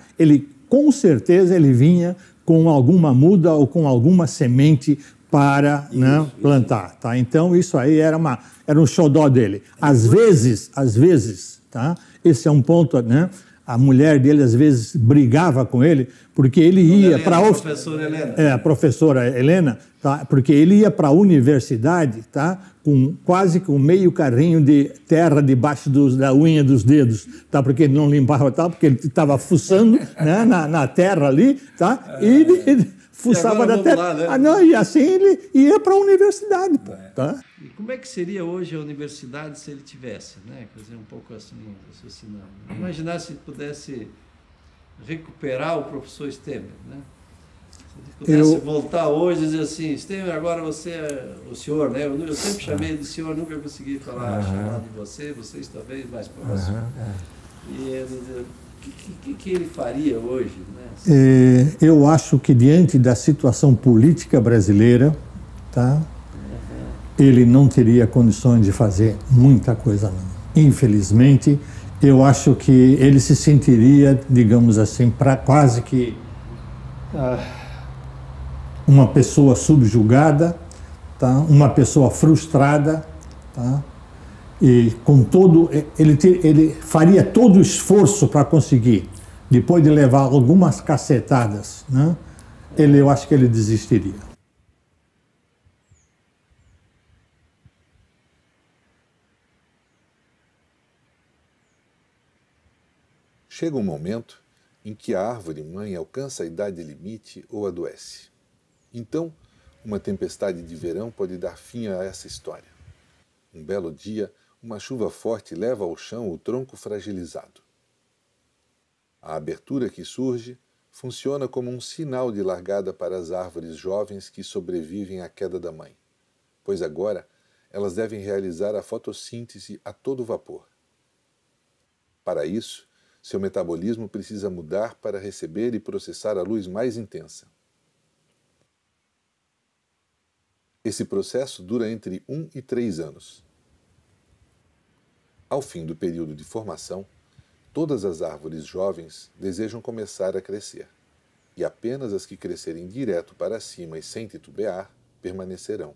com certeza ele vinha com alguma muda ou com alguma semente para plantar. Tá? Então isso aí era um xodó dele. Às vezes, tá? Esse é um ponto, né? A mulher dele às vezes brigava com ele porque ele ia para a professora Helena. A professora Helena, tá? Porque ele ia para a universidade, tá? Quase com meio carrinho de terra debaixo da unha dos dedos, tá? Porque ele não limpava, tá? Porque ele estava fuçando, né? na terra ali, tá? E ele fuçava da terra. Lá, né? E assim ele ia para a universidade, tá? E como é que seria hoje a universidade se ele tivesse, né? Quer dizer, um pouco assim, raciocinando. Imaginar se pudesse recuperar o professor Stemmer, né? Se ele pudesse voltar hoje e dizer assim, Stemmer, agora você é o senhor, né? Eu sempre chamei de senhor, nunca consegui chamar de vocês talvez mais próximos. E o que ele faria hoje, né? Eu acho que diante da situação política brasileira, tá? Ele não teria condições de fazer muita coisa, não. Infelizmente, eu acho que ele se sentiria, digamos assim, quase que uma pessoa subjugada, tá? Uma pessoa frustrada, tá? E com ele faria todo o esforço para conseguir, depois de levar algumas cacetadas, né? eu acho que ele desistiria. Chega um momento em que a árvore-mãe alcança a idade limite ou adoece. Então, uma tempestade de verão pode dar fim a essa história. Um belo dia, uma chuva forte leva ao chão o tronco fragilizado. A abertura que surge funciona como um sinal de largada para as árvores jovens que sobrevivem à queda da mãe, pois agora elas devem realizar a fotossíntese a todo vapor. Para isso, seu metabolismo precisa mudar para receber e processar a luz mais intensa. Esse processo dura entre 1 e 3 anos. Ao fim do período de formação, todas as árvores jovens desejam começar a crescer, e apenas as que crescerem direto para cima e sem titubear permanecerão.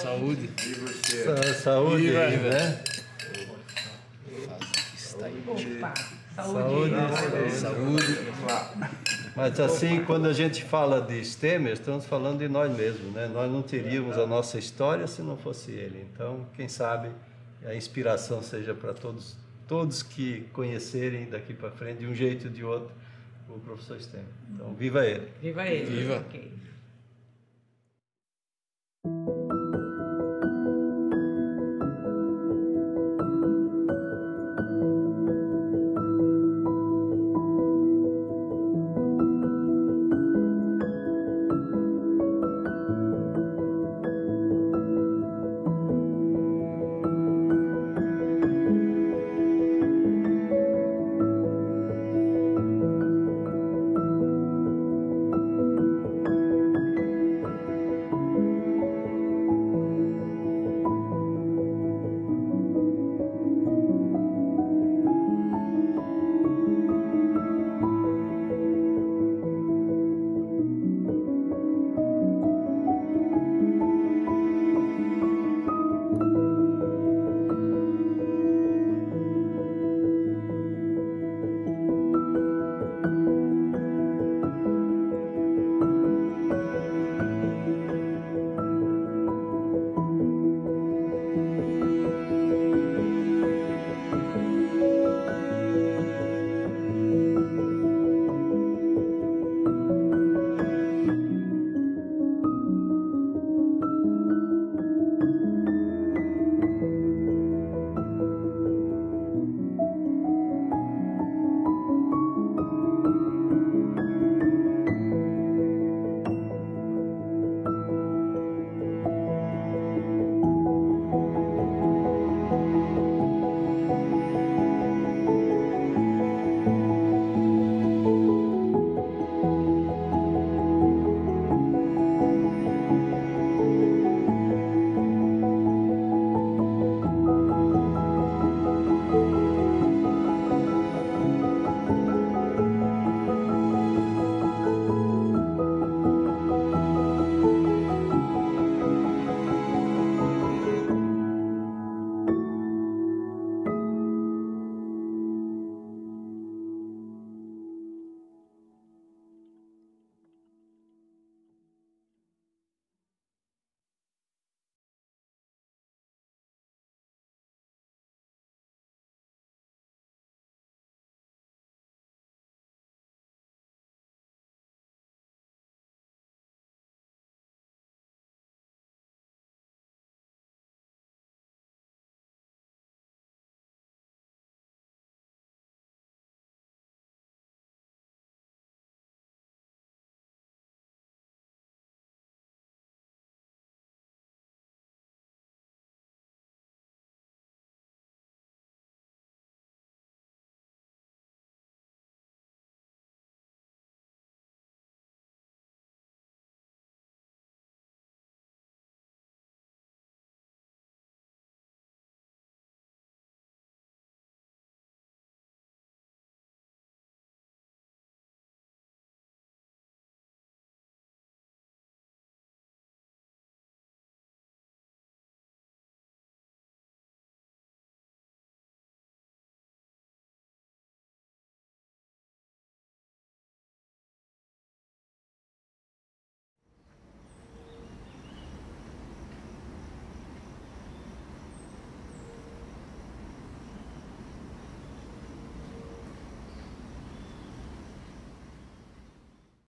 Saúde. E você? Saúde, Viva. né? Saúde. Mas assim, quando a gente fala de Stemmer, estamos falando de nós mesmos, né? Nós não teríamos a nossa história se não fosse ele. Então, quem sabe a inspiração seja para todos que conhecerem daqui para frente, de um jeito ou de outro, o professor Stemmer. Então, viva ele! Viva ele! Viva! Okay.